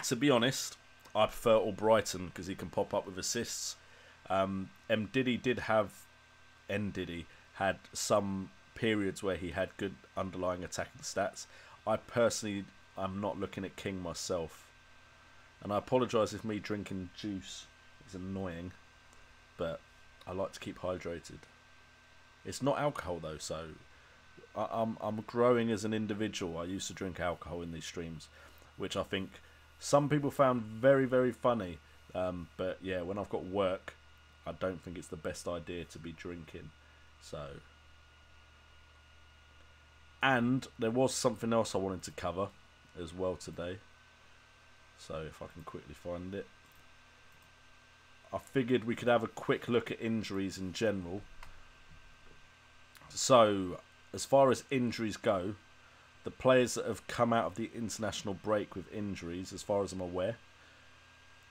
To be honest, I prefer Albrighton because he can pop up with assists. Ndidi had some periods where he had good underlying attacking stats. I personally am not looking at King myself. And I apologise if me drinking juice is annoying, but I like to keep hydrated. It's not alcohol though, so I'm growing as an individual. I used to drink alcohol in these streams, which I think some people found very, very funny. But yeah, when I've got work, I don't think it's the best idea to be drinking. So, and there was something else I wanted to cover as well today. So if I can quickly find it. I figured we could have a quick look at injuries in general. So, as far as injuries go, the players that have come out of the international break with injuries, as far as I'm aware,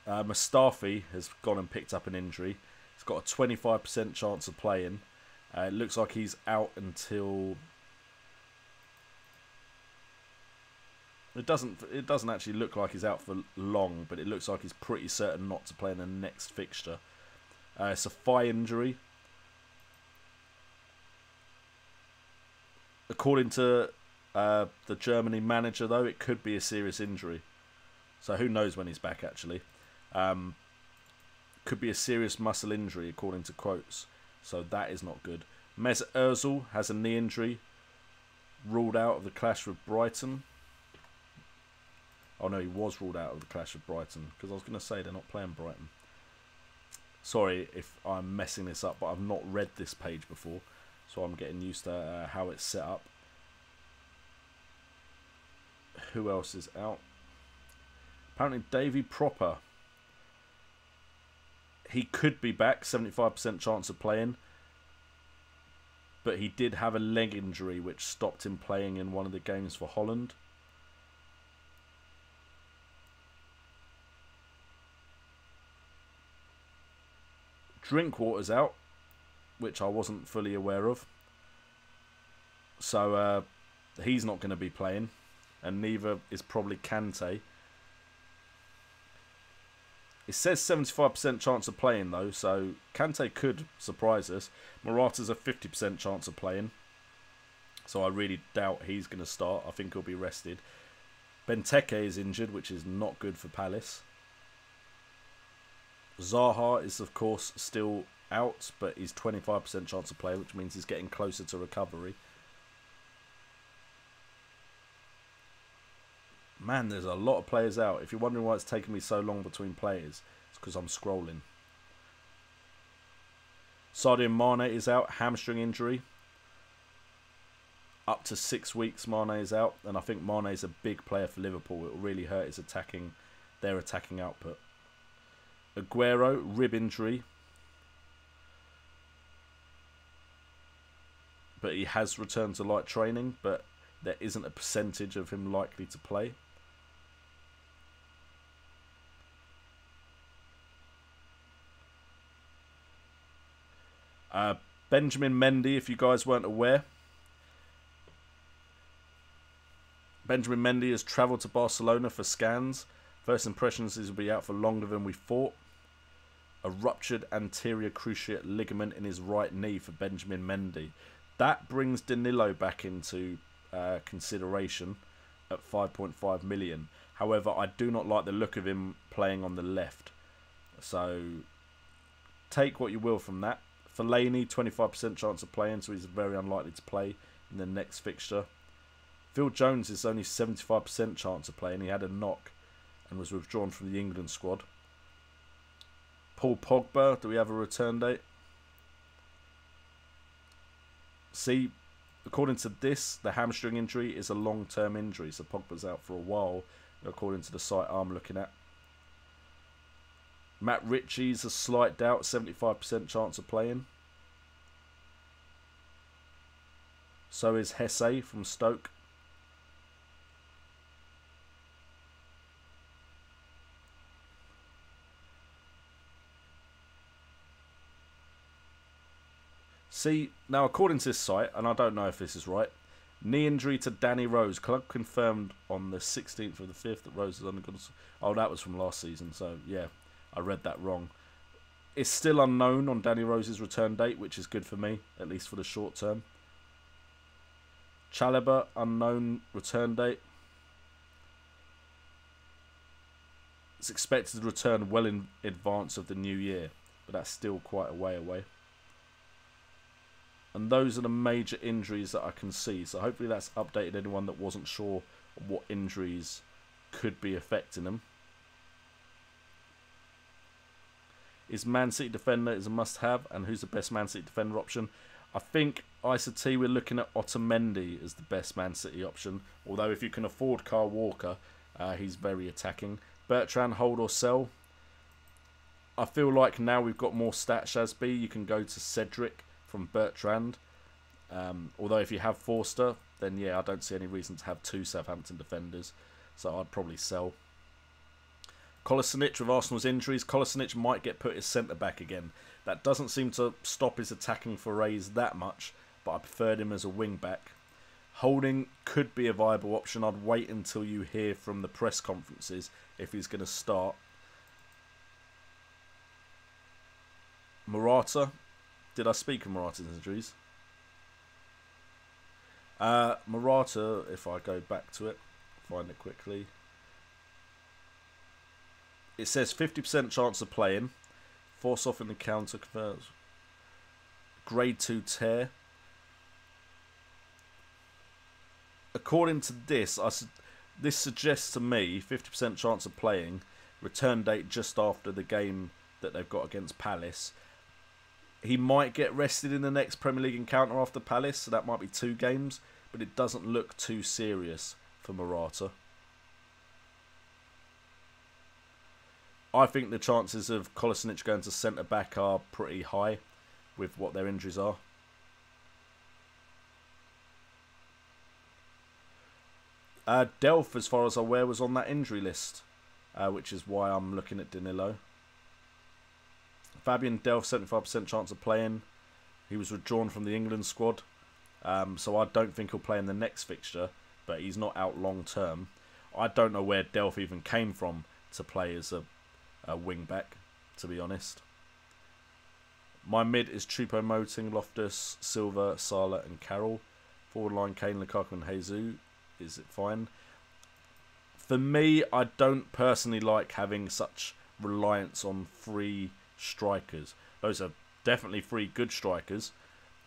Mustafi has gone and picked up an injury. He's got a 25% chance of playing. It looks like he's out until... It doesn't actually look like he's out for long, but it looks like he's pretty certain not to play in the next fixture. It's a thigh injury. According to the Germany manager, though, it could be a serious injury. So who knows when he's back, actually. Could be a serious muscle injury, according to quotes. So that is not good. Mesut Ozil has a knee injury. Ruled out of the clash with Brighton. Oh no, he was ruled out of the clash with Brighton. Because I was going to say they're not playing Brighton. Sorry if I'm messing this up, but I've not read this page before. So I'm getting used to how it's set up. Who else is out? Apparently Davy Proper. He could be back, 75% chance of playing. But he did have a leg injury which stopped him playing in one of the games for Holland. Drinkwater's out, which I wasn't fully aware of. So he's not going to be playing. And neither is probably Kante. It says 75% chance of playing though, so Kante could surprise us. Morata's a 50% chance of playing. So I really doubt he's going to start. I think he'll be rested. Benteke is injured, which is not good for Palace. Zaha is of course still out, but he's 25% chance of play, which means he's getting closer to recovery. Man, there's a lot of players out. If you're wondering why it's taken me so long between players, it's because I'm scrolling. Sadio Mane is out, hamstring injury. Up to 6 weeks Mane is out, and I think Mane is a big player for Liverpool. It will really hurt his their attacking output. Aguero, rib injury. But he has returned to light training, but there isn't a percentage of him likely to play. Benjamin Mendy, if you guys weren't aware. Benjamin Mendy has travelled to Barcelona for scans. First impressions is he'll be out for longer than we thought. A ruptured anterior cruciate ligament in his right knee for Benjamin Mendy. That brings Danilo back into consideration at 5.5 million. However, I do not like the look of him playing on the left. So, take what you will from that. Fellaini, 25% chance of playing, so he's very unlikely to play in the next fixture. Phil Jones is only 75% chance of playing. He had a knock and was withdrawn from the England squad. Paul Pogba, do we have a return date? See, according to this, the hamstring injury is a long-term injury, so Pogba's out for a while, according to the site I'm looking at. Matt Ritchie's a slight doubt, 75% chance of playing. So is Hesse from Stoke. See, now according to this site, and I don't know if this is right, knee injury to Danny Rose. Club confirmed on the 16th of the 5th that Rose is undergone. Oh, that was from last season, so yeah, I read that wrong. It's still unknown on Danny Rose's return date, which is good for me, at least for the short term. Chalobah, unknown return date. It's expected to return well in advance of the new year, but that's still quite a way away. And those are the major injuries that I can see. So hopefully that's updated anyone that wasn't sure what injuries could be affecting them. Is Man City defender is a must-have, and who's the best Man City defender option? I think ICT we're looking at Otamendi as the best Man City option. Although if you can afford Kyle Walker, he's very attacking. Bertrand, hold or sell? I feel like now we've got more stats, Shazby. You can go to Cedric from Bertrand. Although if you have Forster, then yeah, I don't see any reason to have 2 Southampton defenders. So I'd probably sell. Kolasinac with Arsenal's injuries. Kolasinac might get put as centre-back again. That doesn't seem to stop his attacking forays that much, but I preferred him as a wing-back. Holding could be a viable option. I'd wait until you hear from the press conferences if he's going to start. Morata. Did I speak of Morata's injuries? Morata, if I go back to it, find it quickly. It says 50% chance of playing. Force off in the counter. Grade 2 tear. According to this, this suggests to me 50% chance of playing. Return date just after the game that they've got against Palace. He might get rested in the next Premier League encounter after Palace, so that might be 2 games. But it doesn't look too serious for Morata. I think the chances of Kolasinac going to centre-back are pretty high with what their injuries are. Delph, as far as I'm aware, was on that injury list, which is why I'm looking at Danilo. Fabian Delph, 75% chance of playing. He was withdrawn from the England squad, so I don't think he'll play in the next fixture, but he's not out long term. I don't know where Delph even came from to play as a wing back, to be honest. My mid is Choupo-Moting, Loftus, Silva, Salah and Carroll. Forward line Kane, Lukaku and Jesus. Is it fine? For me, I don't personally like having such reliance on 3 strikers. Those are definitely 3 good strikers.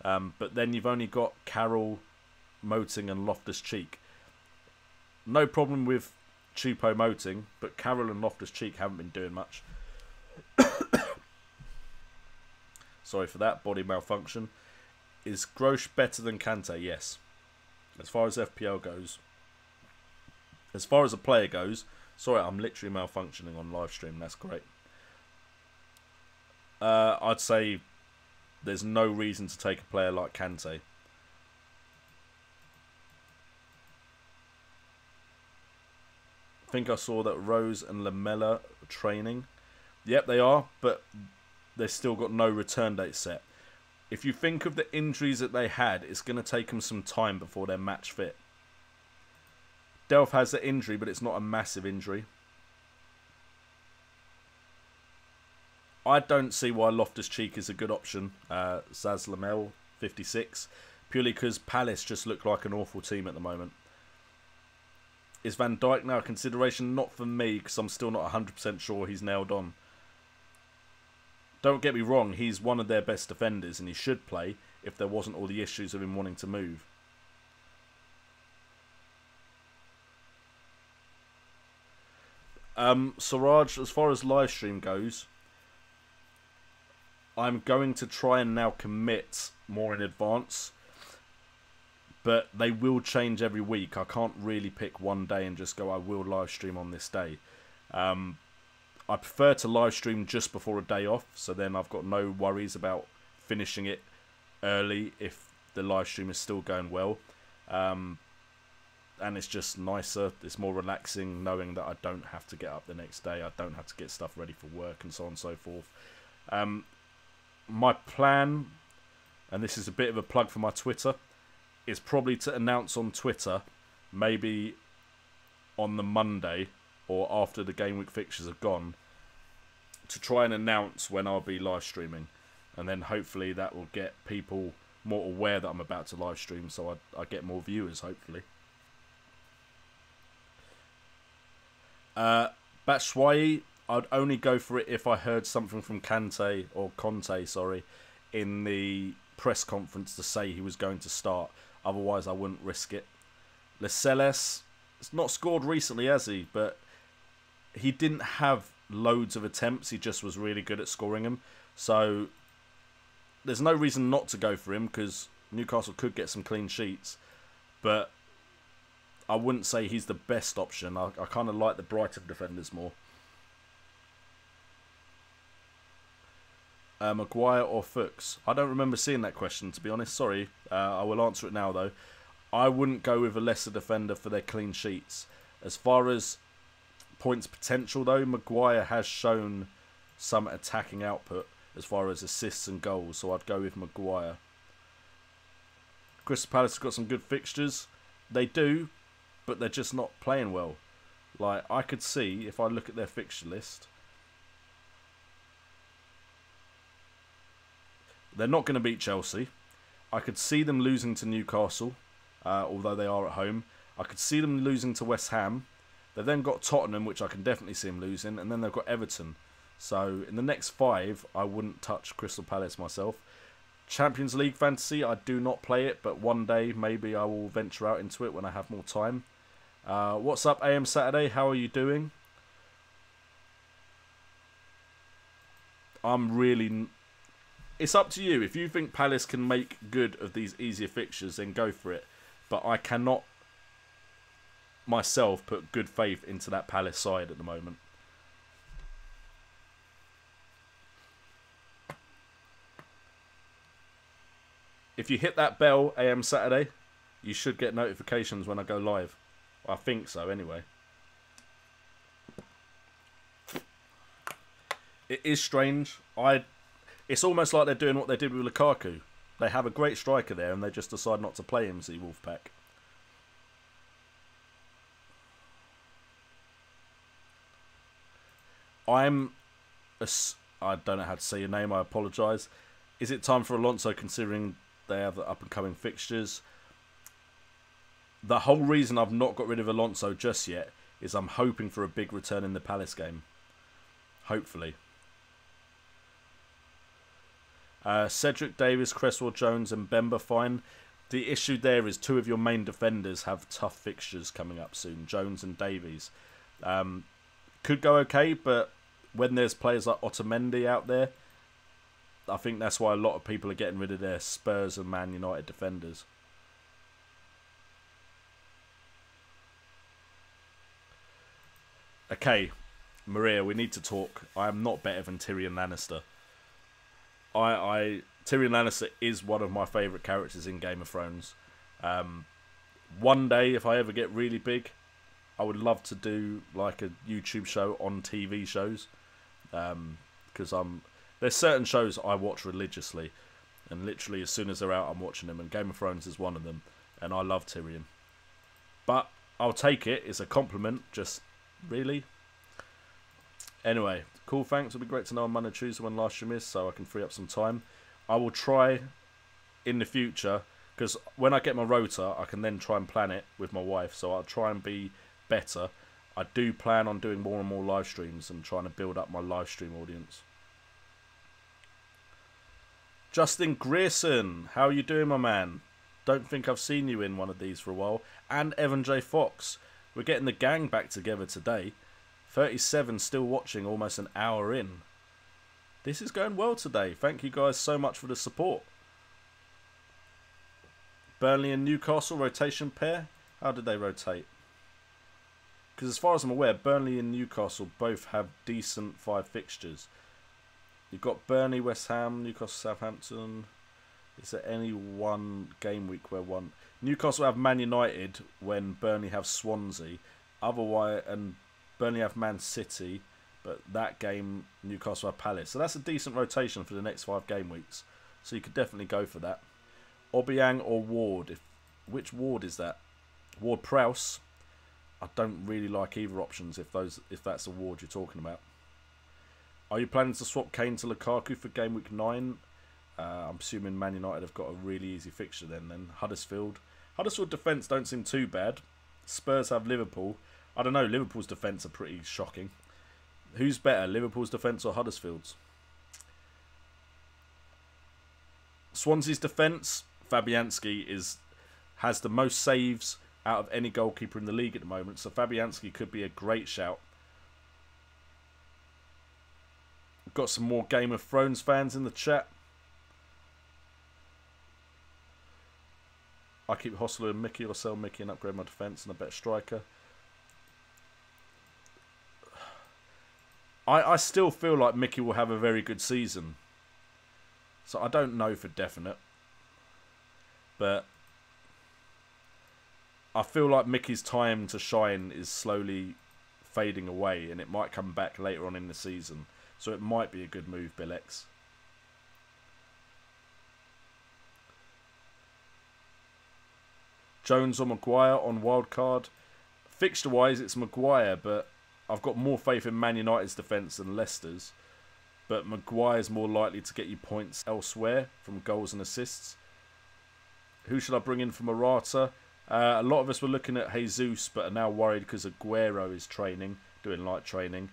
But then you've only got Carroll, Moting and Loftus-Cheek. No problem with Choupo-Moting, but Carroll and Loftus-Cheek haven't been doing much. Sorry for that, body malfunction. Is Grosh better than Kante? Yes. As far as FPL goes. As far as a player goes, sorry, I'm literally malfunctioning on live stream, that's great. I'd say there's no reason to take a player like Kante. I think I saw that Rose and Lamella are training. Yep, they are, but they've still got no return date set. If you think of the injuries that they had, it's going to take them some time before they're match fit. Delph has the injury, but it's not a massive injury. I don't see why Loftus-Cheek is a good option. Zaz Lamel, 56. Purely because Palace just look like an awful team at the moment. Is Van Dijk now a consideration? Not for me, because I'm still not 100% sure he's nailed on. Don't get me wrong, he's one of their best defenders, and he should play if there wasn't all the issues of him wanting to move. Siraj, as far as live stream goes, I'm going to try and now commit more in advance. But they will change every week. I can't really pick one day and just go, I will live stream on this day. I prefer to live stream just before a day off, so then I've got no worries about finishing it early if the live stream is still going well. And it's just nicer, it's more relaxing knowing that I don't have to get up the next day, I don't have to get stuff ready for work and so on and so forth. My plan, and this is a bit of a plug for my Twitter, is probably to announce on Twitter, maybe on the Monday or after the game week fixtures are gone, to try and announce when I'll be live streaming, and then hopefully that will get people more aware that I'm about to live stream, so I get more viewers, hopefully. Batshuayi, I'd only go for it if I heard something from Conte, sorry, in the press conference to say he was going to start. Otherwise, I wouldn't risk it. Lascelles, it's not scored recently, has he? But he didn't have loads of attempts. He just was really good at scoring them. So there's no reason not to go for him because Newcastle could get some clean sheets. But I wouldn't say he's the best option. I kind of like the Brighton defenders more. Maguire or Fuchs? I don't remember seeing that question, to be honest. Sorry. I will answer it now, though. I wouldn't go with a lesser defender for their clean sheets. As far as points potential, though, Maguire has shown some attacking output as far as assists and goals, so I'd go with Maguire. Crystal Palace have got some good fixtures. They do, but they're just not playing well. Like, I could see, if I look at their fixture list, they're not going to beat Chelsea. I could see them losing to Newcastle, although they are at home. I could see them losing to West Ham. They've then got Tottenham, which I can definitely see them losing, and then they've got Everton. So in the next 5, I wouldn't touch Crystal Palace myself. Champions League Fantasy, I do not play it, but one day maybe I will venture out into it when I have more time. What's up, AM Saturday? How are you doing? It's up to you. If you think Palace can make good of these easier fixtures, then go for it. But I cannot myself put good faith into that Palace side at the moment. If you hit that bell, AM Saturday, you should get notifications when I go live. I think so, anyway. It is strange. It's almost like they're doing what they did with Lukaku. They have a great striker there, and they just decide not to play him, see Wolfpack. I don't know how to say your name, I apologise. Is it time for Alonso, considering they have the up-and-coming fixtures? The whole reason I've not got rid of Alonso just yet is I'm hoping for a big return in the Palace game. Hopefully. Cedric Davis, Cresswell Jones and Bemba fine. The issue there is 2 of your main defenders have tough fixtures coming up soon. Jones and Davies. Could go okay, but when there's players like Otamendi out there, I think that's why a lot of people are getting rid of their Spurs and Man United defenders. Okay, Maria, we need to talk. I am not better than Tyrion Lannister. Tyrion Lannister is one of my favourite characters in Game of Thrones. One day, if I ever get really big, I would love to do like a YouTube show on TV shows. Because there's certain shows I watch religiously, and literally as soon as they're out, I'm watching them. And Game of Thrones is one of them, and I love Tyrion. But I'll take it. It's a compliment. Just really. Anyway, cool. Thanks. It'll be great to know on Monday, Tuesday when last stream is, so I can free up some time. I will try in the future, because when I get my rota, I can then try and plan it with my wife. So I'll try and be better. I do plan on doing more and more live streams and trying to build up my live stream audience. Justin Grierson, how are you doing, my man? Don't think I've seen you in one of these for a while. And Evan J. Fox. We're getting the gang back together today. 37 still watching, almost an hour in. This is going well today. Thank you guys so much for the support. Burnley and Newcastle rotation pair. How did they rotate? Because as far as I'm aware, Burnley and Newcastle both have decent 5 fixtures. You've got Burnley, West Ham, Newcastle, Southampton. Is there any one game week where one... Newcastle have Man United when Burnley have Swansea. Otherwise, and Burnley have Man City, but that game, Newcastle have Palace. So that's a decent rotation for the next 5 game weeks. So you could definitely go for that. Obiang or Ward? Which Ward is that? Ward-Prowse? I don't really like either options if that's the Ward you're talking about. Are you planning to swap Kane to Lukaku for game week 9? I'm assuming Man United have got a really easy fixture then. Huddersfield. Huddersfield defence don't seem too bad. Spurs have Liverpool. I don't know, Liverpool's defence are pretty shocking. Who's better, Liverpool's defence or Huddersfield's? Swansea's defence, Fabianski has the most saves out of any goalkeeper in the league at the moment, so Fabianski could be a great shout. Got some more Game of Thrones fans in the chat. I keep Hostler and Mickey or sell Mickey and upgrade my defence and a better striker. I still feel like Mickey will have a very good season. So I don't know for definite. But I feel like Mickey's time to shine is slowly fading away. And it might come back later on in the season. So it might be a good move, Bill X. Jones or Maguire on wildcard. Fixture-wise, it's Maguire, but I've got more faith in Man United's defence than Leicester's. But Maguire's more likely to get you points elsewhere from goals and assists. Who should I bring in for Morata? A lot of us were looking at Jesus, but are now worried because Aguero is training, doing light training.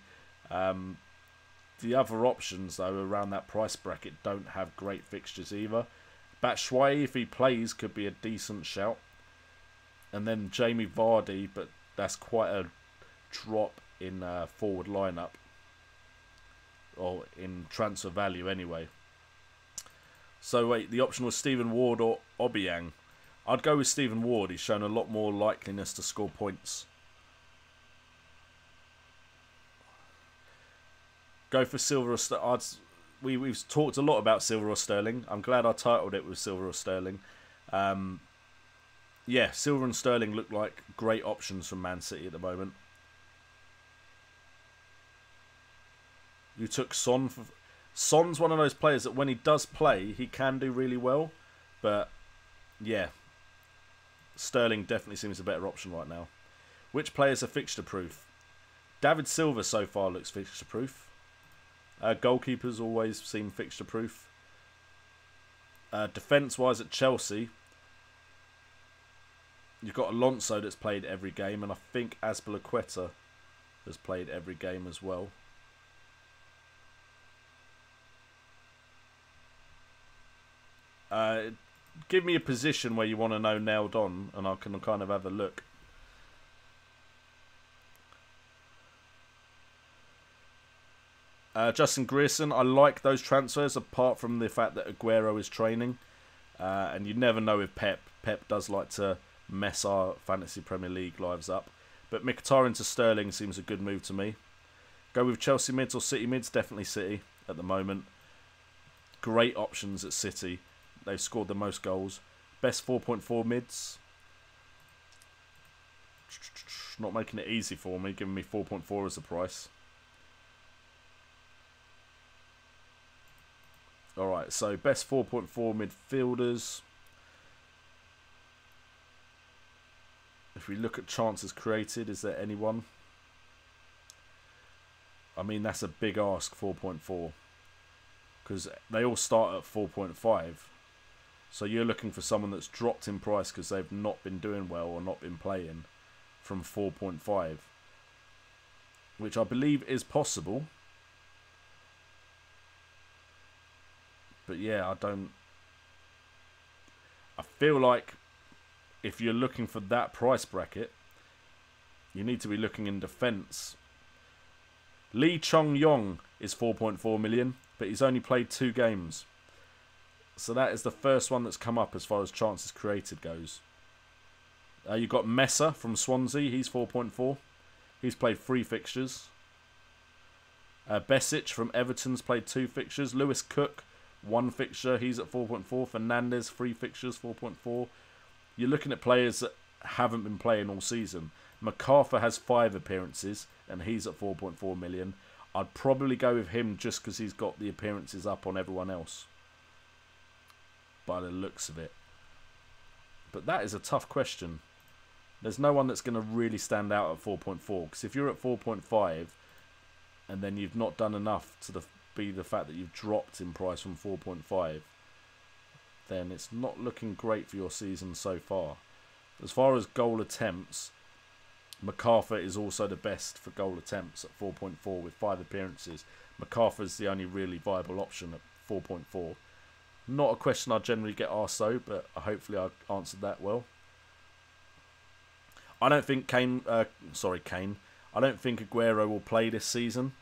The other options, though, around that price bracket don't have great fixtures either. Batshuayi, if he plays, could be a decent shout. And then Jamie Vardy, but that's quite a drop in forward lineup. Or in transfer value anyway. So wait, the option was Stephen Ward or Obiang. I'd go with Stephen Ward. He's shown a lot more likeliness to score points. Go for Silva or Sterling. We've talked a lot about Silva or Sterling. I'm glad I titled it with Silva or Sterling. Yeah, Silva and Sterling look like great options from Man City at the moment. You took Son. Son's one of those players that when he does play, he can do really well. But, yeah. Sterling definitely seems a better option right now. Which players are fixture-proof? David Silva so far looks fixture-proof. Goalkeepers always seem fixture-proof. Defence-wise at Chelsea, you've got Alonso that's played every game. And I think Azpilicueta has played every game as well. Give me a position where you want to know nailed on, and I can kind of have a look. Justin Grierson, I like those transfers, apart from the fact that Aguero is training. And you never know with Pep. Pep does like to mess our Fantasy Premier League lives up. But Mkhitaryan to Sterling seems a good move to me. Go with Chelsea mids or City mids? Definitely City at the moment. Great options at City. They've scored the most goals. Best 4.4 mids. Not making it easy for me, giving me 4.4 as the price. Alright, so best 4.4 midfielders. If we look at chances created, is there anyone? I mean, that's a big ask, 4.4. Because they all start at 4.5. So you're looking for someone that's dropped in price because they've not been doing well or not been playing from 4.5. Which I believe is possible. But yeah, I feel like if you're looking for that price bracket, you need to be looking in defence. Lee Chong-yong is 4.4 million, but he's only played 2 games. So that is the first one that's come up as far as chances created goes. You've got Mesa from Swansea. He's 4.4. He's played 3 fixtures. Besic from Everton's played 2 fixtures. Lewis Cook, 1 fixture. He's at 4.4. Fernandez, 3 fixtures, 4.4. You're looking at players that haven't been playing all season. MacArthur has 5 appearances, and he's at 4.4 million. I'd probably go with him just because he's got the appearances up on everyone else, by the looks of it. But that is a tough question. There's no one that's going to really stand out at 4.4. Because if you're at 4.5 and then you've not done enough to be the fact that you've dropped in price from 4.5, then it's not looking great for your season so far. As far as goal attempts, MacArthur is also the best for goal attempts at 4.4 with 5 appearances. MacArthur's the only really viable option at 4.4. Not a question I generally get asked though, but hopefully I answered that well. I don't think Kane. I don't think Aguero will play this season.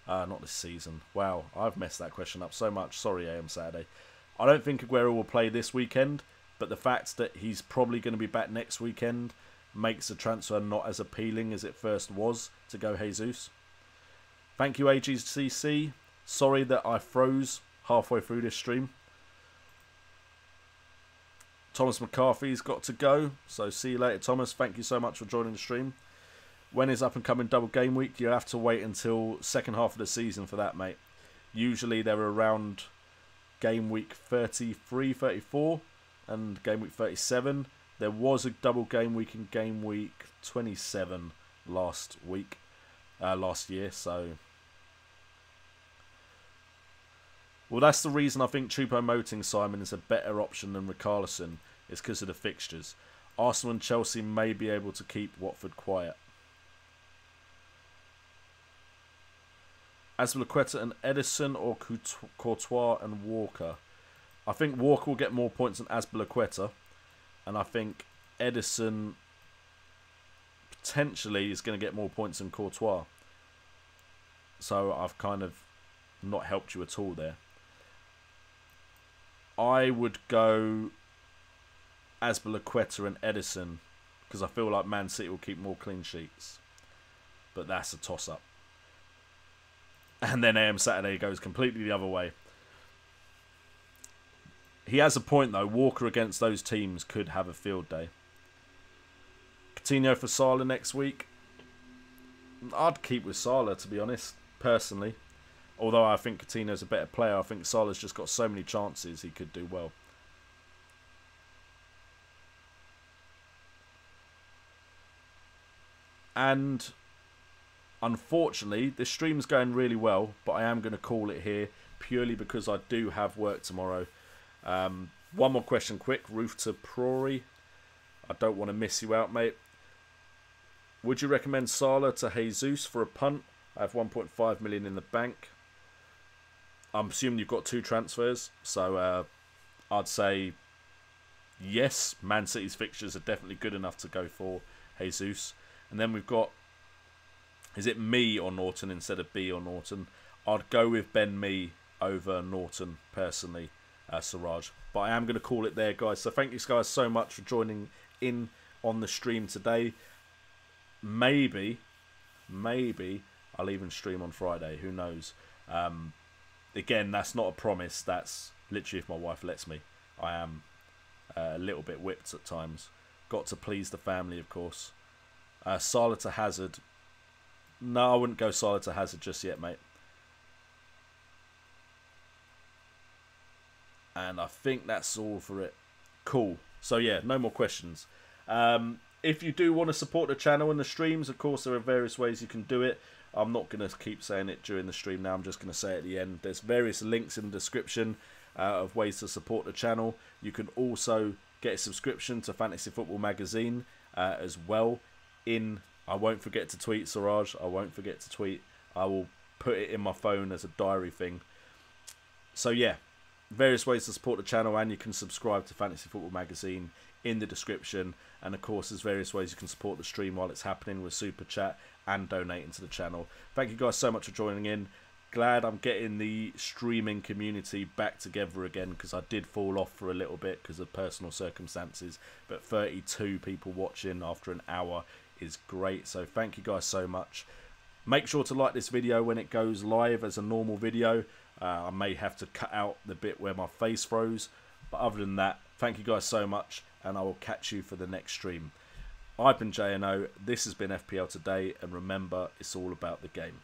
Not this season. Wow, I've messed that question up so much. Sorry, AM Saturday. I don't think Aguero will play this weekend, but the fact that he's probably going to be back next weekend makes the transfer not as appealing as it first was to go Jesus. Thank you, AGCC. Sorry that I froze halfway through this stream. Thomas McCarthy's got to go, so see you later, Thomas. Thank you so much for joining the stream. When is up and coming double game week? You have to wait until second half of the season for that, mate. Usually they're around game week 33, 34 and game week 37. There was a double game week in game week 27 last year, so... Well, that's the reason I think Choupo-Moting Simon is a better option than Richarlison, is because of the fixtures. Arsenal and Chelsea may be able to keep Watford quiet. Azpilicueta and Edison, or Courtois and Walker? I think Walker will get more points than Azpilicueta, and I think Edison potentially is going to get more points than Courtois. So I've kind of not helped you at all there. I would go Azpilicueta and Edison because I feel like Man City will keep more clean sheets. But that's a toss-up. And then AM Saturday goes completely the other way. He has a point though. Walker against those teams could have a field day. Coutinho for Salah next week. I'd keep with Salah, to be honest, personally. Although I think Coutinho's a better player, I think Salah's just got so many chances he could do well. And unfortunately, this stream's going really well, but I am going to call it here purely because I do have work tomorrow. One more question quick. Roof to Prory. I don't want to miss you out, mate. Would you recommend Salah to Jesus for a punt? I have 1.5 million in the bank. I'm assuming you've got 2 transfers, so I'd say yes. Man City's fixtures are definitely good enough to go for Jesus. And then we've got, is it me or Norton instead of B or Norton? I'd go with Ben Mee over Norton, personally, Siraj. But I am going to call it there, guys. So thank you guys so much for joining in on the stream today. Maybe I'll even stream on Friday. Who knows? Again, that's not a promise. That's literally if my wife lets me. I am a little bit whipped at times. Got to please the family, of course. Salah to Hazard. No, I wouldn't go Salah to Hazard just yet, mate. And I think that's all for it. Cool. So yeah, no more questions. If you do want to support the channel and the streams, of course, there are various ways you can do it. I'm not going to keep saying it during the stream now. I'm just going to say it at the end. There's various links in the description of ways to support the channel. You can also get a subscription to Fantasy Football Magazine as well. I won't forget to tweet, Siraj. I won't forget to tweet. I will put it in my phone as a diary thing. So yeah, various ways to support the channel, and you can subscribe to Fantasy Football Magazine in the description. And of course, there's various ways you can support the stream while it's happening with Super Chat and donating to the channel. Thank you guys so much for joining in. Glad I'm getting the streaming community back together again, because I did fall off for a little bit because of personal circumstances. But 32 people watching after an hour is great. So thank you guys so much. Make sure to like this video when it goes live as a normal video. I may have to cut out the bit where my face froze. But other than that, thank you guys so much, and I will catch you for the next stream. I've been JNO, this has been FPL Today, and remember, it's all about the game.